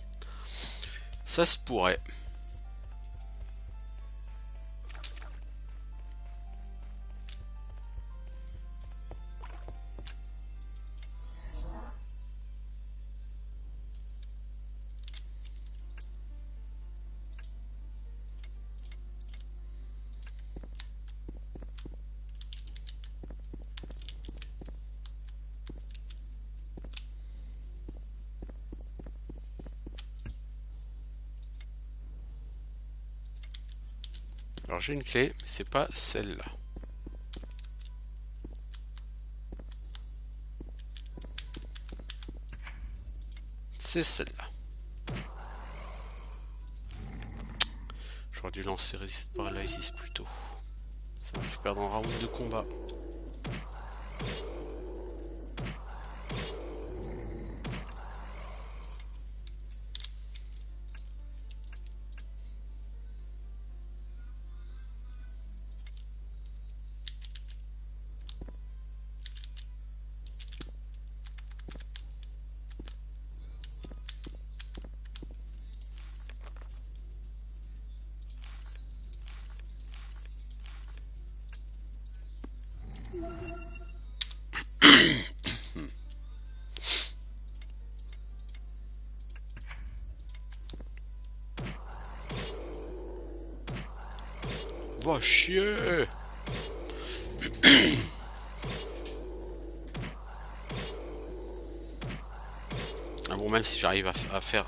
Ça se pourrait. Alors j'ai une clé, mais c'est pas celle-là. C'est celle-là. J'aurais dû lancer résiste paralysis plus tôt. Ça me fait perdre un round de combat. Va chier. Ah bon, même si j'arrive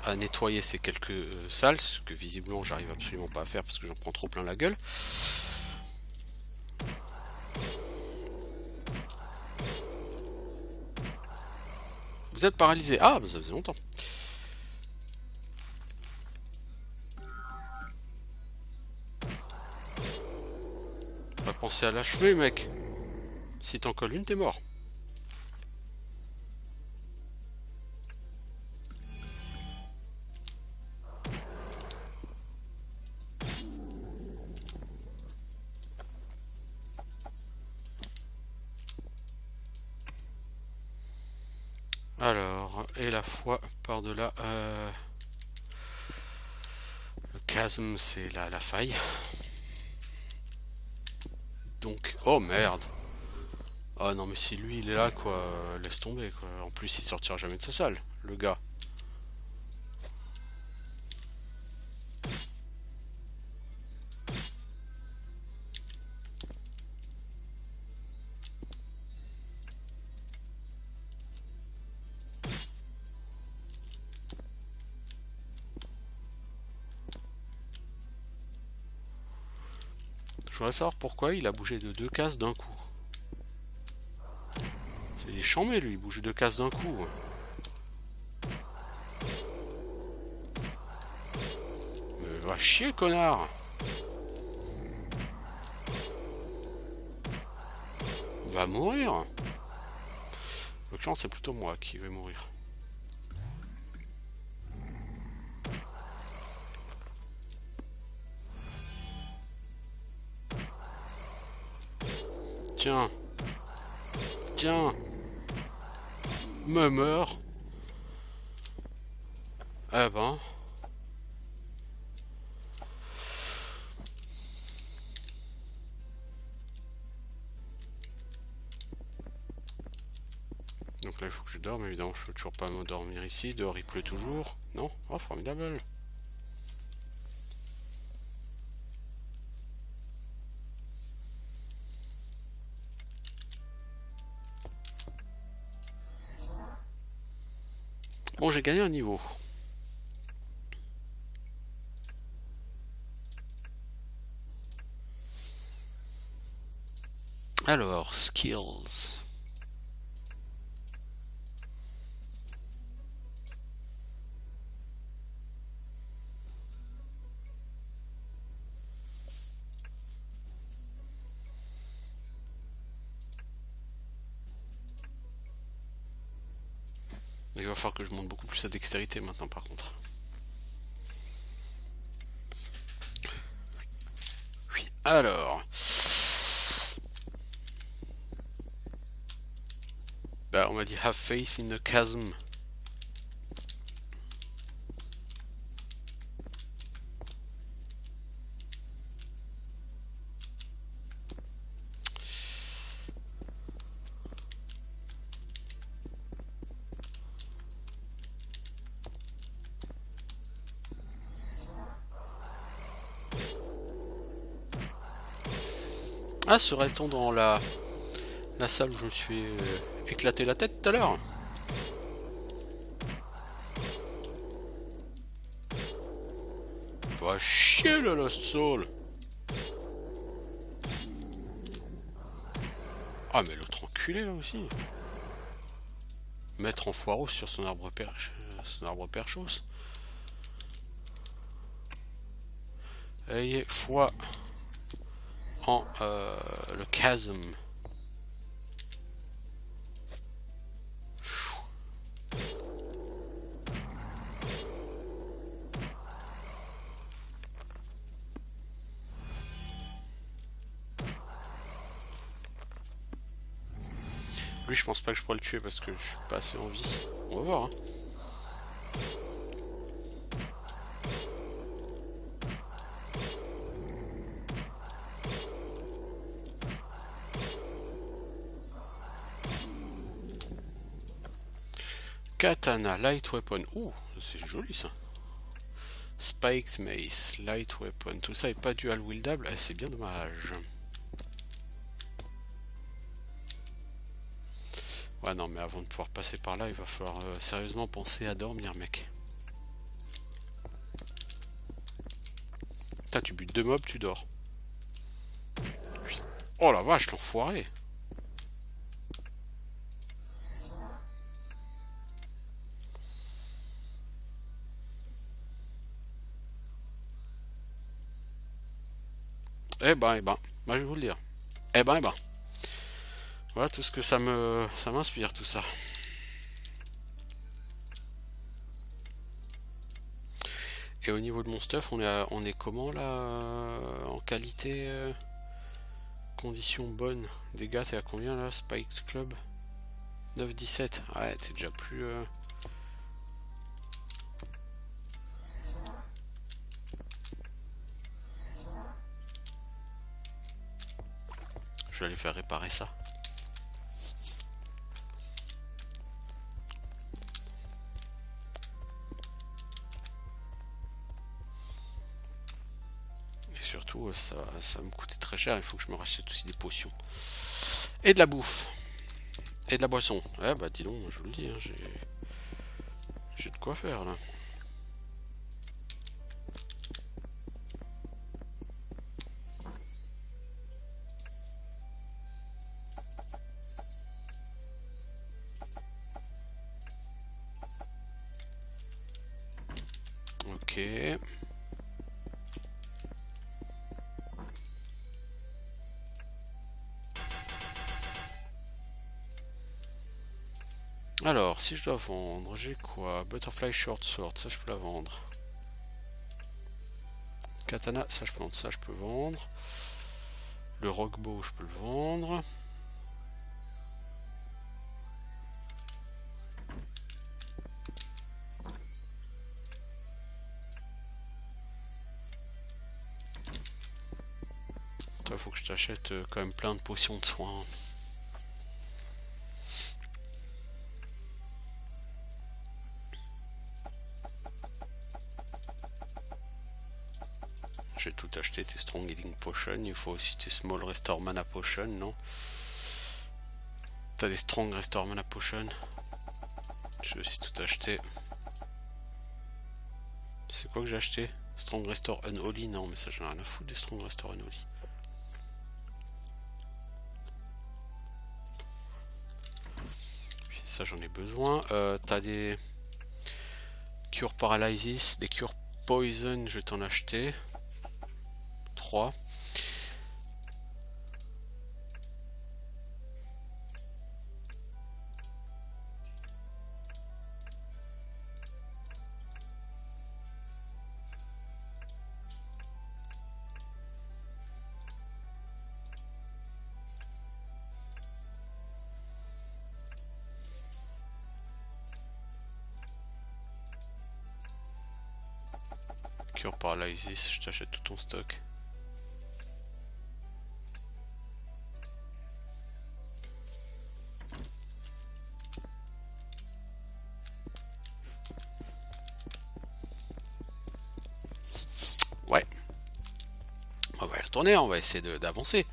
à nettoyer ces quelques salles, ce que visiblement j'arrive absolument pas à faire parce que j'en prends trop plein la gueule. Vous êtes paralysé. Ah, bah ça faisait longtemps. On va penser à l'achever, mec. Si t'en colles une, t'es mort. Alors, et la foi par-delà. Le chasme, c'est la faille. Donc, oh merde. Ah non, mais si lui il est là, quoi, laisse tomber, quoi. En plus, il sortira jamais de sa salle, le gars. Je voudrais savoir pourquoi il a bougé de 2 cases d'un coup. C'est chambé, lui, il bouge 2 cases d'un coup. Mais va chier, connard. Va mourir. En l'occurrence, c'est plutôt moi qui vais mourir. Tiens. Tiens. Me meurs. Eh ben. Donc là, il faut que je dorme, évidemment, je peux toujours pas me dormir ici. Dehors, il pleut toujours. Non? Oh, formidable. Bon, j'ai gagné un niveau. Alors, skills. Il va falloir que je monte beaucoup plus la dextérité maintenant, par contre. Oui, alors. Bah, on m'a dit have faith in the chasm. Ah, serait-on dans la salle où je me suis éclaté la tête tout à l'heure? Va chier le Lost Soul. Ah, mais l'autre enculé là aussi. Mettre en foireau sur son arbre perchos. Ayez foi en le chasm. Lui, je pense pas que je pourrais le tuer parce que je suis pas assez en vie. On va voir, hein. Katana, light weapon. Ouh, c'est joli ça. Spiked mace, light weapon. Tout ça est pas dual wieldable. C'est bien dommage. Ouais, non, mais avant de pouvoir passer par là, il va falloir sérieusement penser à dormir, mec. Putain, tu butes 2 mobs, tu dors. Oh la vache, l'enfoiré. Eh ben, moi je vais vous le dire. Eh ben. Voilà tout ce que ça m'inspire, tout ça. Et au niveau de mon stuff, on est comment là en qualité conditions bonnes. Dégâts, t'es à combien là, Spiked Club? 9-17. Ouais, t'es déjà plus... Je vais aller faire réparer ça. Et surtout, ça me coûtait très cher. Il faut que je me rachète aussi des potions. Et de la bouffe. Et de la boisson. Eh bah dis donc, je vous le dis, hein, j'ai de quoi faire là. Ok. Alors, si je dois vendre, j'ai quoi? Butterfly Short Sword, ça je peux la vendre. Katana, ça je peux vendre. Le Rockbow, je peux le vendre. Il faut que je t'achète quand même plein de potions de soins. J'ai tout acheté, tes Strong Healing Potion. Il faut aussi tes Small Restore Mana Potion, non? T'as des Strong Restore Mana Potion. J'ai aussi tout acheté. C'est quoi que j'ai acheté? Strong Restore Unholy? Non, mais ça j'en ai rien à foutre des Strong Restore Unholy. Ça j'en ai besoin. T'as des Cure Paralysis, des Cure Poison, je vais t'en acheter 3. Cure Paralysis, je t'achète tout ton stock. Ouais. On va y retourner, on va essayer d'avancer.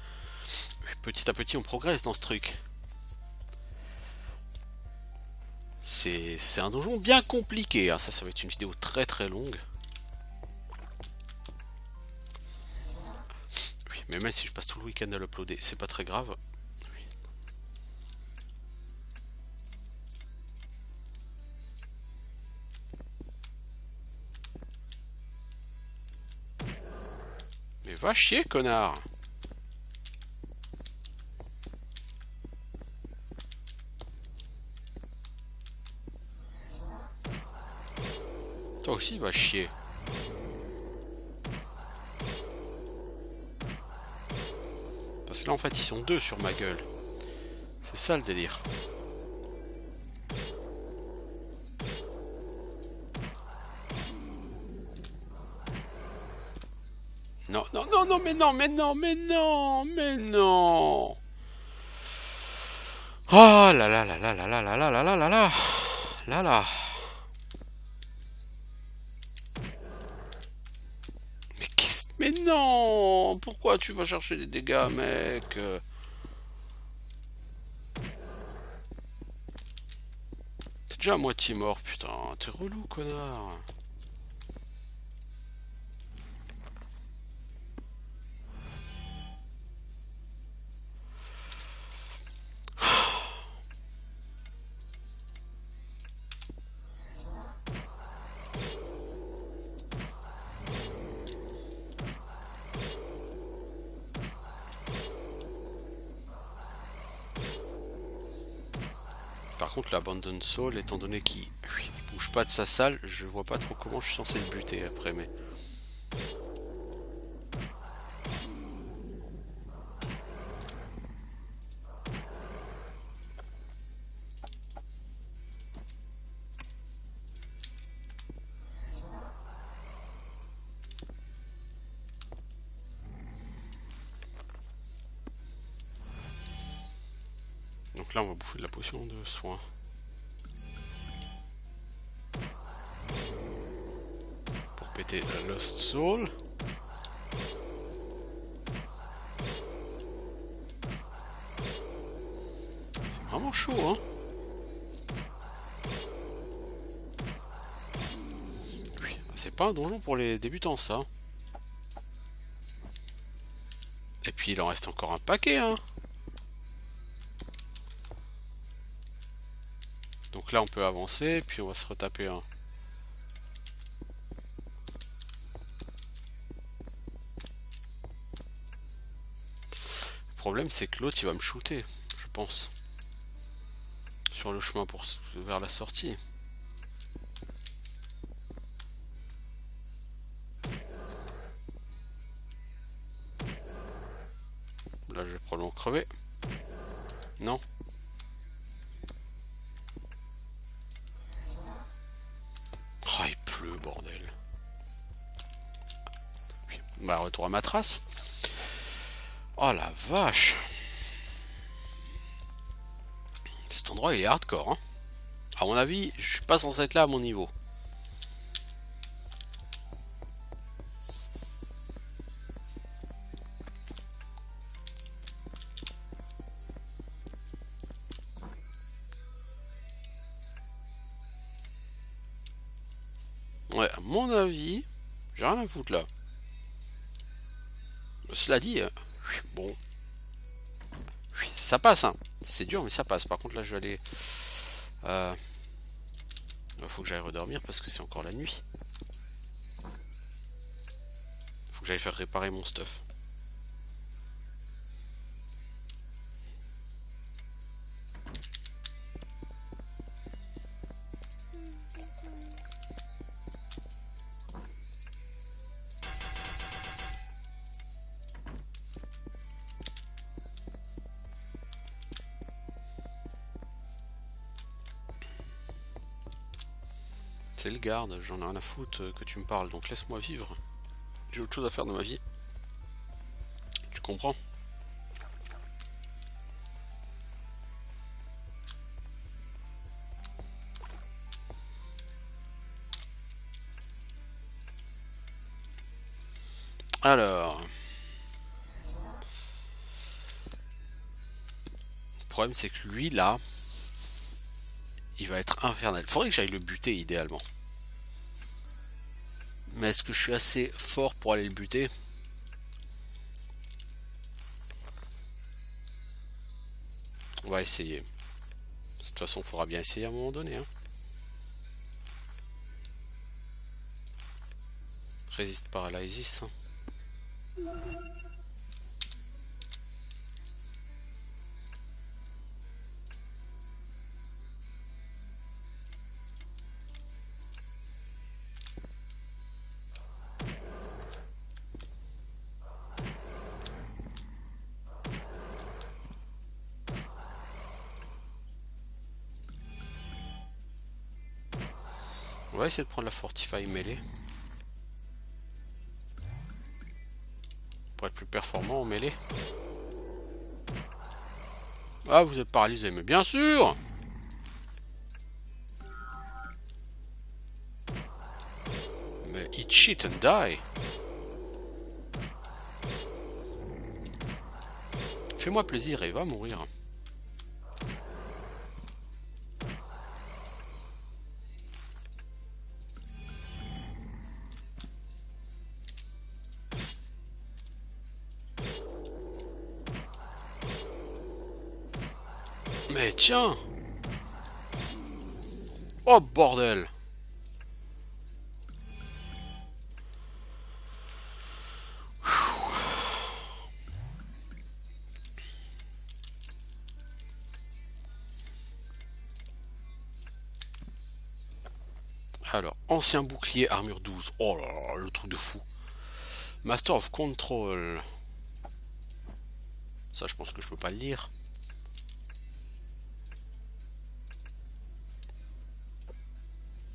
Petit à petit, on progresse dans ce truc. C'est un donjon bien compliqué. Hein. Ça va être une vidéo très très longue. Oui, mais même si je passe tout le week-end à l'uploader, c'est pas très grave. Oui. Mais va chier, connard! Toi aussi, va chier. Parce que là, en fait, ils sont deux sur ma gueule. C'est ça le délire. Non, non, non, non, mais non, mais non, mais non, mais non. Oh là là là là là là là là là là là là. là là. Mais non! Pourquoi tu vas chercher des dégâts, mec? T'es déjà à moitié mort, putain. T'es relou, connard. Par contre, l'Abandon Soul, étant donné qu'il bouge pas de sa salle, je vois pas trop comment je suis censé le buter après, mais... Donc là, on va bouffer de la potion de soin. Pour péter la Lost Soul. C'est vraiment chaud, hein. Oui, c'est pas un donjon pour les débutants, ça. Et puis, il en reste encore un paquet, hein. Donc là, on peut avancer, puis on va se retaper un... Le problème, c'est que l'autre, il va me shooter, je pense. Sur le chemin vers la sortie. Là, je vais probablement crever. Non. Oh, il pleut, bordel. Bah, retour à ma trace. Oh la vache. Cet endroit, il est hardcore, hein. À mon avis, je suis pas censé être là à mon niveau. Ouais, à mon avis, j'ai rien à foutre là. Cela dit, bon, ça passe, hein. C'est dur, mais ça passe. Par contre, là, je vais aller... Il faut que j'aille redormir parce que c'est encore la nuit. Faut que j'aille faire réparer mon stuff. C'est le garde, j'en ai rien à foutre que tu me parles, donc laisse-moi vivre. J'ai autre chose à faire dans ma vie. Tu comprends? Alors... Le problème c'est que lui là... Il va être infernal. Faudrait que j'aille le buter idéalement. Mais est-ce que je suis assez fort pour aller le buter? On va essayer. De toute façon, il faudra bien essayer à un moment donné. Hein. Résiste paralysis. Hein. On va essayer de prendre la Fortify mêlée. Pour être plus performant en mêlée. Ah, vous êtes paralysé, mais bien sûr! Eat shit and die. Fais-moi plaisir et va mourir. Mais tiens. Oh bordel. Alors, ancien bouclier, armure 12. Oh là là, le truc de fou. Master of Control. Ça, je pense que je peux pas le lire.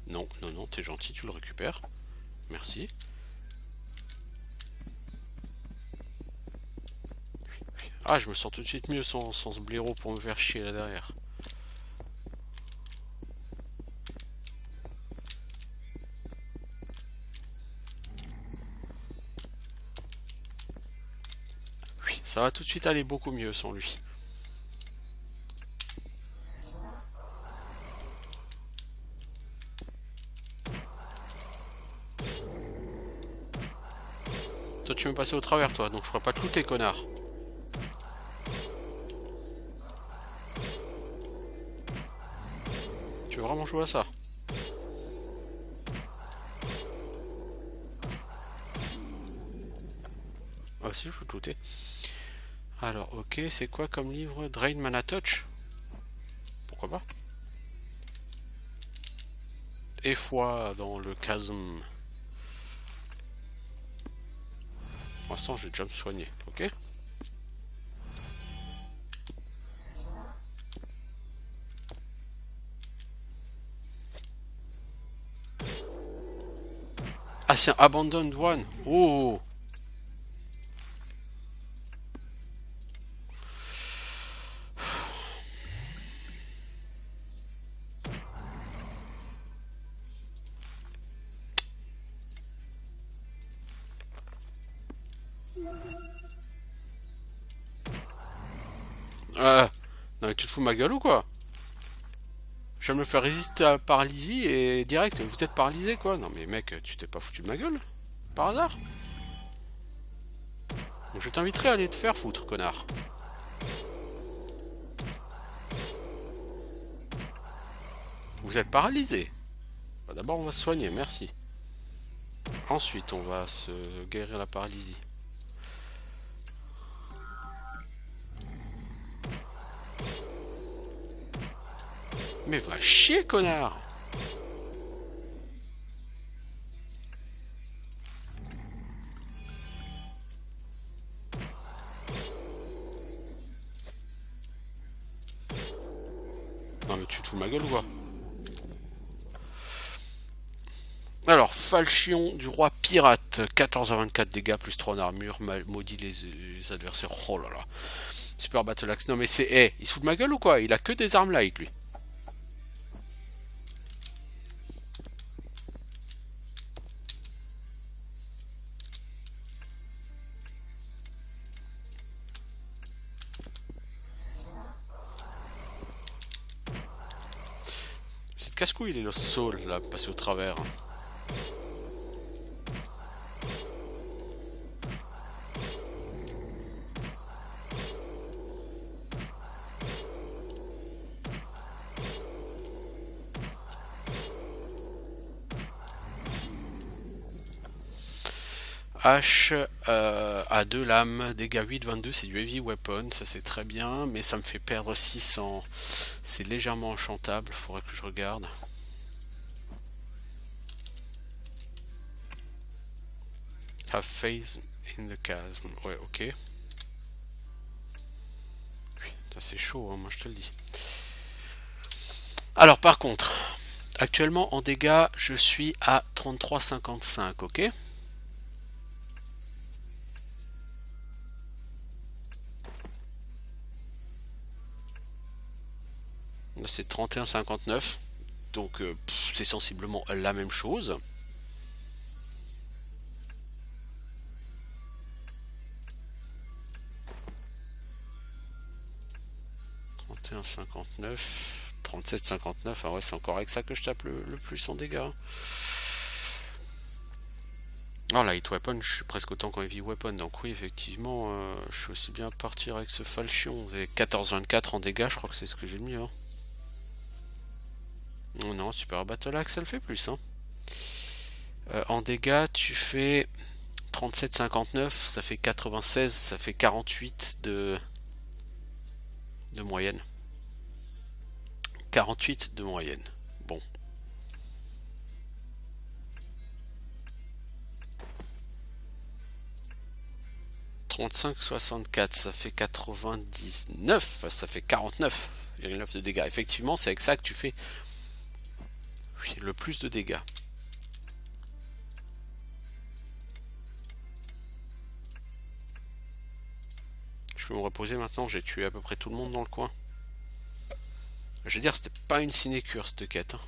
Non, non, non, t'es gentil, tu le récupères. Merci. Ah, je me sens tout de suite mieux sans ce blaireau pour me faire chier là derrière. Oui, ça va tout de suite aller beaucoup mieux sans lui. Toi, tu veux me passer au travers, toi, donc je pourrais pas te looter, connard. Tu veux vraiment jouer à ça? Ah si, je peux te looter. Alors, ok, c'est quoi comme livre? Drain Mana Touch? Pourquoi pas? Et foi dans le chasme. Pour l'instant, je vais déjà me soigner, ok? Ah, c'est un Abandoned One. Oh! Non mais tu te fous de ma gueule ou quoi? Je viens de me faire résister à la paralysie et direct, vous êtes paralysé quoi? Non mais mec, tu t'es pas foutu de ma gueule? Par hasard? Donc, je t'inviterai à aller te faire foutre, connard. Vous êtes paralysé. Bah, d'abord on va se soigner, merci. Ensuite on va se guérir la paralysie. Mais va chier, connard! Non mais tu te fous de ma gueule ou quoi? Alors, Falchion du roi pirate, 14 à 24 dégâts, plus 3 en armure, maudit les adversaires. Oh là là. Super Battle Axe. Non mais c'est... Eh, il se fout de ma gueule ou quoi? Il a que des armes light lui. Cette casse-couille, il est le soul là, passé au travers. H à 2 lames, dégâts 8, 22, c'est du heavy weapon, ça c'est très bien, mais ça me fait perdre 600. C'est légèrement enchantable, faudrait que je regarde. Have faith in the chasm. Ouais, ok. Ça c'est chaud, hein, moi je te le dis. Alors par contre, actuellement en dégâts, je suis à 33,55, ok? C'est 31,59. Donc c'est sensiblement la même chose. 31,59. 37,59. Ah ouais, c'est encore avec ça que je tape le plus en dégâts. Oh, la hit weapon, je suis presque autant qu'en heavy weapon. Donc oui, effectivement, je suis aussi bien partir avec ce falchion. Vous avez 14,24 en dégâts, je crois que c'est ce que j'ai le mieux. Hein. Oh non, Super Battle Axe, ça le fait plus. Hein. En dégâts, tu fais 37,59, ça fait 96, ça fait 48 de moyenne. 48 de moyenne. Bon. « 35,64, ça fait 99, ça fait 49,9 de dégâts. Effectivement, c'est avec ça que tu fais le plus de dégâts. Je peux me reposer maintenant, j'ai tué à peu près tout le monde dans le coin. Je veux dire, c'était pas une sinécure cette quête. Hein.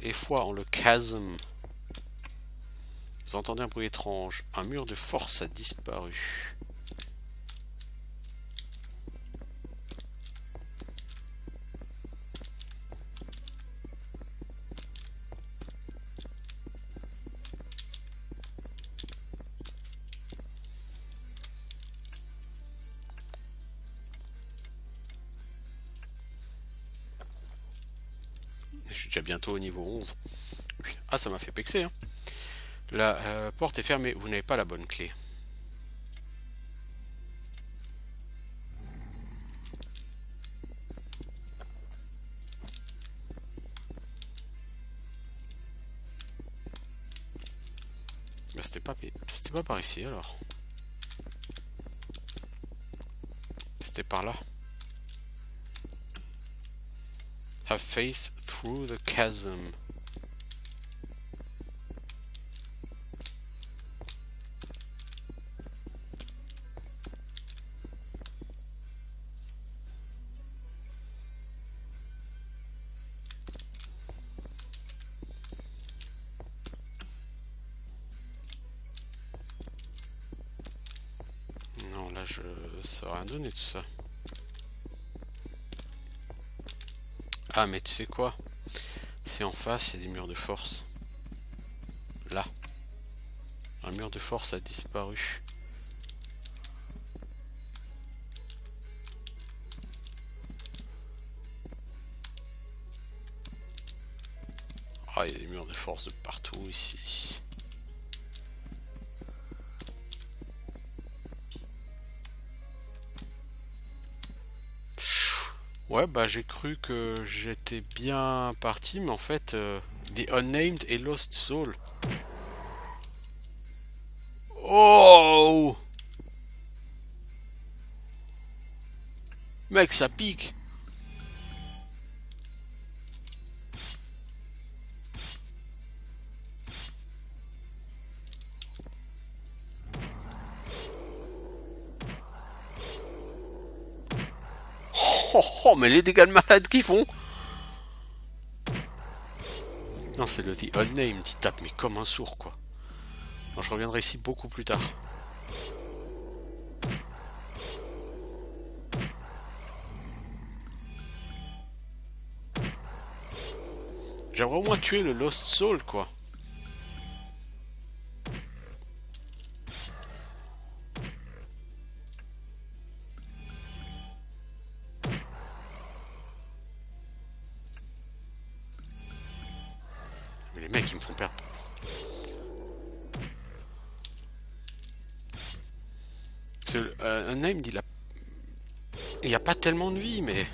Et foi en le chasm. Vous entendez un bruit étrange. Un mur de force a disparu. Je suis déjà bientôt au niveau 11. Ah, ça m'a fait pexer. Hein. La porte est fermée. Vous n'avez pas la bonne clé. C'était pas par ici alors. C'était par là. Have faith through the chasm. Non, là, ça va rien donner tout ça. Ah, mais tu sais quoi? C'est en face, il y a des murs de force. Là. Un mur de force a disparu. Ah, il y a des murs de force de partout ici. Ouais, bah j'ai cru que j'étais bien parti, mais en fait, The Unnamed et Lost Soul. Oh! Mec, ça pique! Oh, oh, mais les dégâts de malade qu'ils font! Non, c'est le The Unnamed qui tape, mais comme un sourd, quoi. Bon, je reviendrai ici beaucoup plus tard. J'aimerais au moins tuer le Lost Soul, quoi. Mais les mecs, ils me font perdre. Unnamed, il a pas tellement de vie, mais...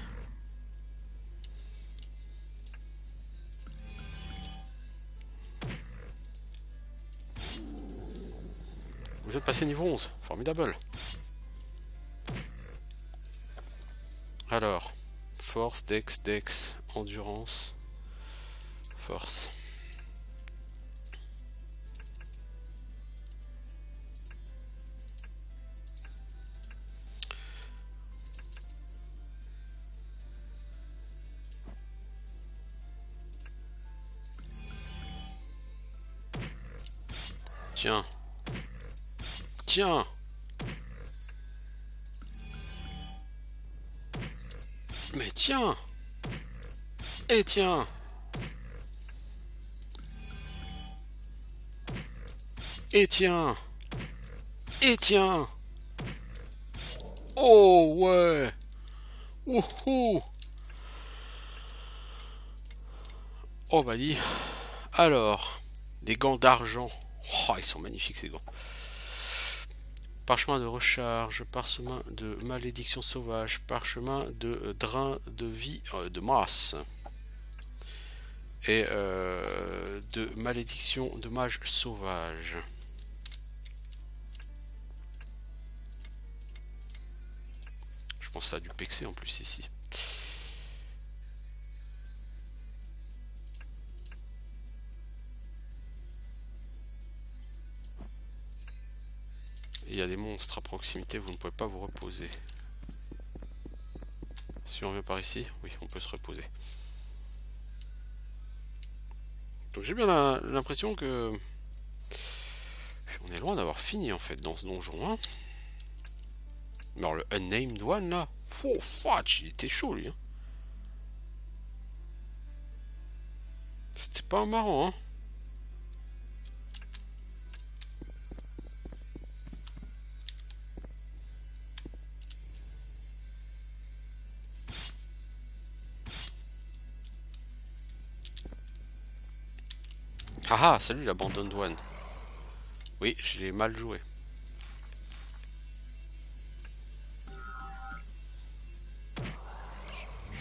Vous êtes passé niveau 11, formidable. Alors, force, dex, endurance, force. Tiens. Tiens. mais tiens. Et tiens. Et tiens. Et tiens. Oh ouais. Wouhou. Oh bah dis. Alors, des gants d'argent. Oh, ils sont magnifiques ces gants. Parchemin de recharge, parchemin de malédiction sauvage, parchemin de drain de vie de masse. Et de malédiction de mage sauvage. Je pense que ça a du pexer en plus ici. Il y a des monstres à proximité, vous ne pouvez pas vous reposer. Si on vient par ici, oui, on peut se reposer. Donc j'ai bien l'impression que on est loin d'avoir fini en fait dans ce donjon. Hein. Alors le Unnamed One là, oh fudge, il était chaud lui. Hein. C'était pas marrant. Hein. Ah ah, salut l'Abandoned One. Oui, je l'ai mal joué.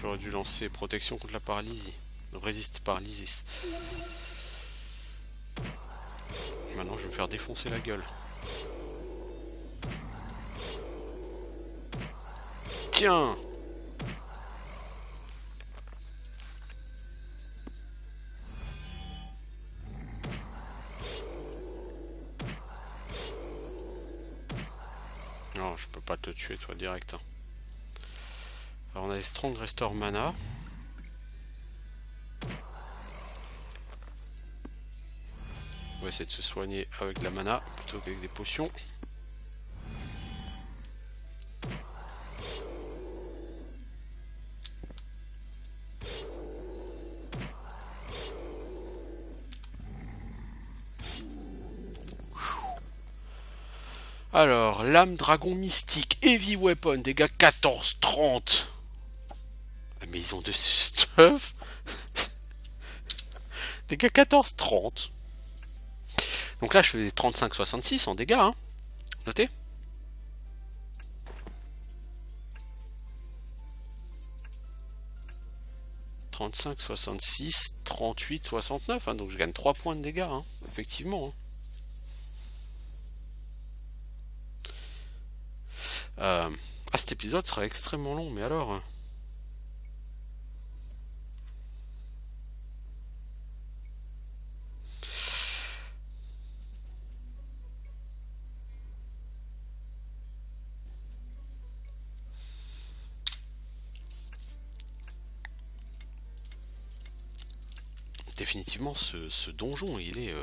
J'aurais dû lancer protection contre la paralysie. Résiste paralysis. Maintenant je vais me faire défoncer la gueule. Tiens. Non, je peux pas te tuer toi direct. Alors on a les Strong Restore Mana. On va essayer de se soigner avec de la mana plutôt qu'avec des potions. Alors, lame dragon mystique, heavy weapon, dégâts 14-30. Mais ils ont de ce stuff. Dégâts 14-30. Donc là, je fais 35-66 en dégâts. Hein. Notez. « 35, 66, 38, 69. Hein, donc je gagne 3 points de dégâts. Hein, effectivement. Hein. Cet épisode sera extrêmement long, mais alors... Définitivement, ce donjon, il est...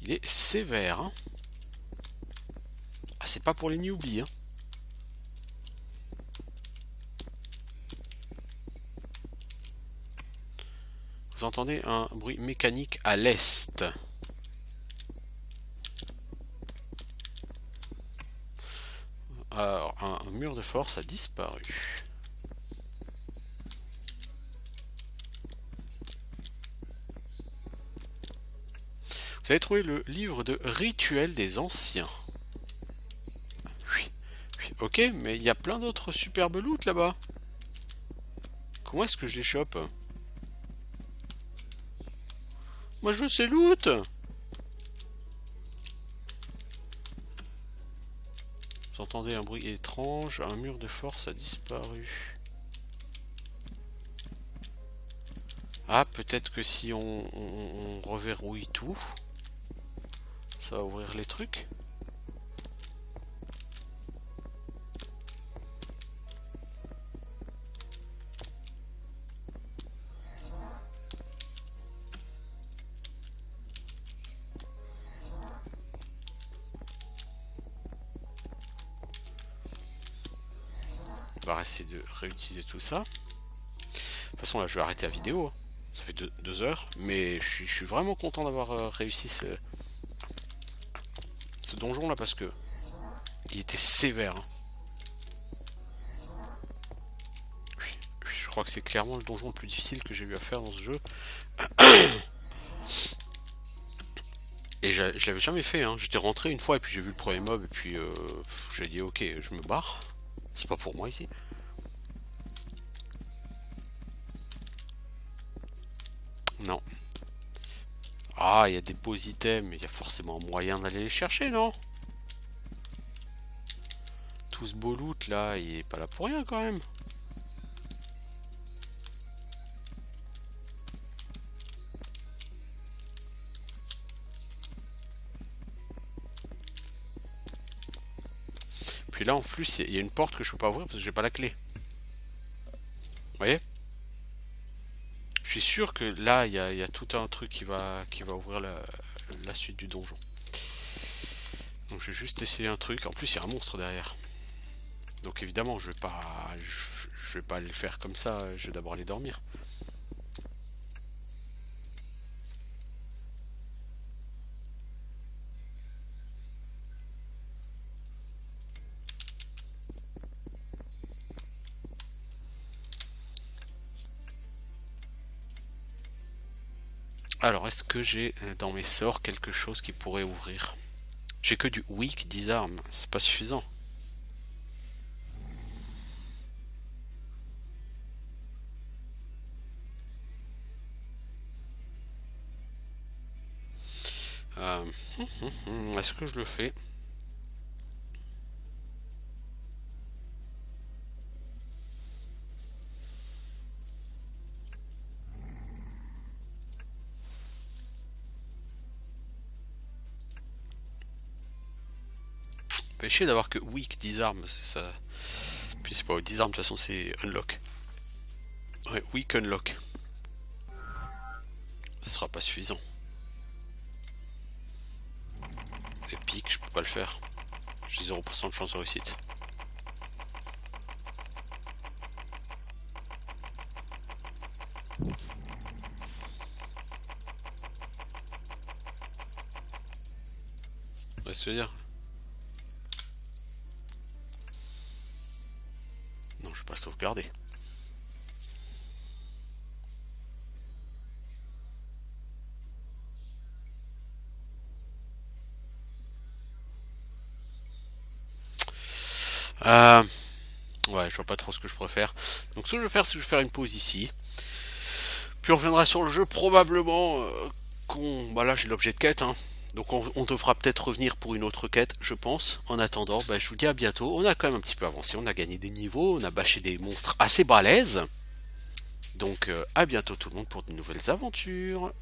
il est sévère. Hein. Ah, c'est pas pour les newbies. Hein. Vous entendez un bruit mécanique à l'est. Alors, un mur de force a disparu. Vous avez trouvé le livre de rituel des anciens. Oui, oui, ok, mais il y a plein d'autres superbes loot là-bas. Comment est-ce que je les chope? Moi je veux ces loot. Vous entendez un bruit étrange, un mur de force a disparu. Ah, peut-être que si on reverrouille tout, ça va ouvrir les trucs. devoir essayer de réutiliser tout ça. De toute façon là je vais arrêter la vidéo, hein. Ça fait 2 heures, mais je suis vraiment content d'avoir réussi ce donjon là parce que il était sévère, hein. Je crois que c'est clairement le donjon le plus difficile que j'ai eu à faire dans ce jeu. Et je l'avais jamais fait, hein. J'étais rentré une fois et puis j'ai vu le premier mob et puis j'ai dit ok, je me barre. C'est pas pour moi ici. Non. Ah, il y a des beaux items, mais il y a forcément moyen d'aller les chercher, non? Tout ce beau loot là, il est pas là pour rien quand même. Puis là en plus, il y a une porte que je peux pas ouvrir parce que j'ai pas la clé. Vous voyez? Je suis sûr que là, il y a tout un truc qui va ouvrir la suite du donjon. Donc je vais juste essayer un truc. En plus, il y a un monstre derrière. Donc évidemment, je vais pas aller le faire comme ça. Je vais d'abord aller dormir. Alors, est-ce que j'ai dans mes sorts quelque chose qui pourrait ouvrir? J'ai que du weak disarm, c'est pas suffisant. Euh, Est-ce que je le fais? Fait chier d'avoir que weak disarm, ça. Puis c'est pas disarm, de toute façon c'est unlock. Ouais, weak unlock. Ce sera pas suffisant. Epic, je peux pas le faire. J'ai 0% de chance de réussite. Ouais, se dire. Non, je vais pas le sauvegarder. Ouais, je vois pas trop ce que je préfère. Donc ce que je vais faire, c'est que je vais faire une pause ici. Puis on reviendra sur le jeu probablement bah là j'ai l'objet de quête, hein. Donc on devra peut-être revenir pour une autre quête, je pense. En attendant, bah, je vous dis à bientôt. On a quand même un petit peu avancé, on a gagné des niveaux, on a bâché des monstres assez balèzes. Donc à bientôt tout le monde pour de nouvelles aventures.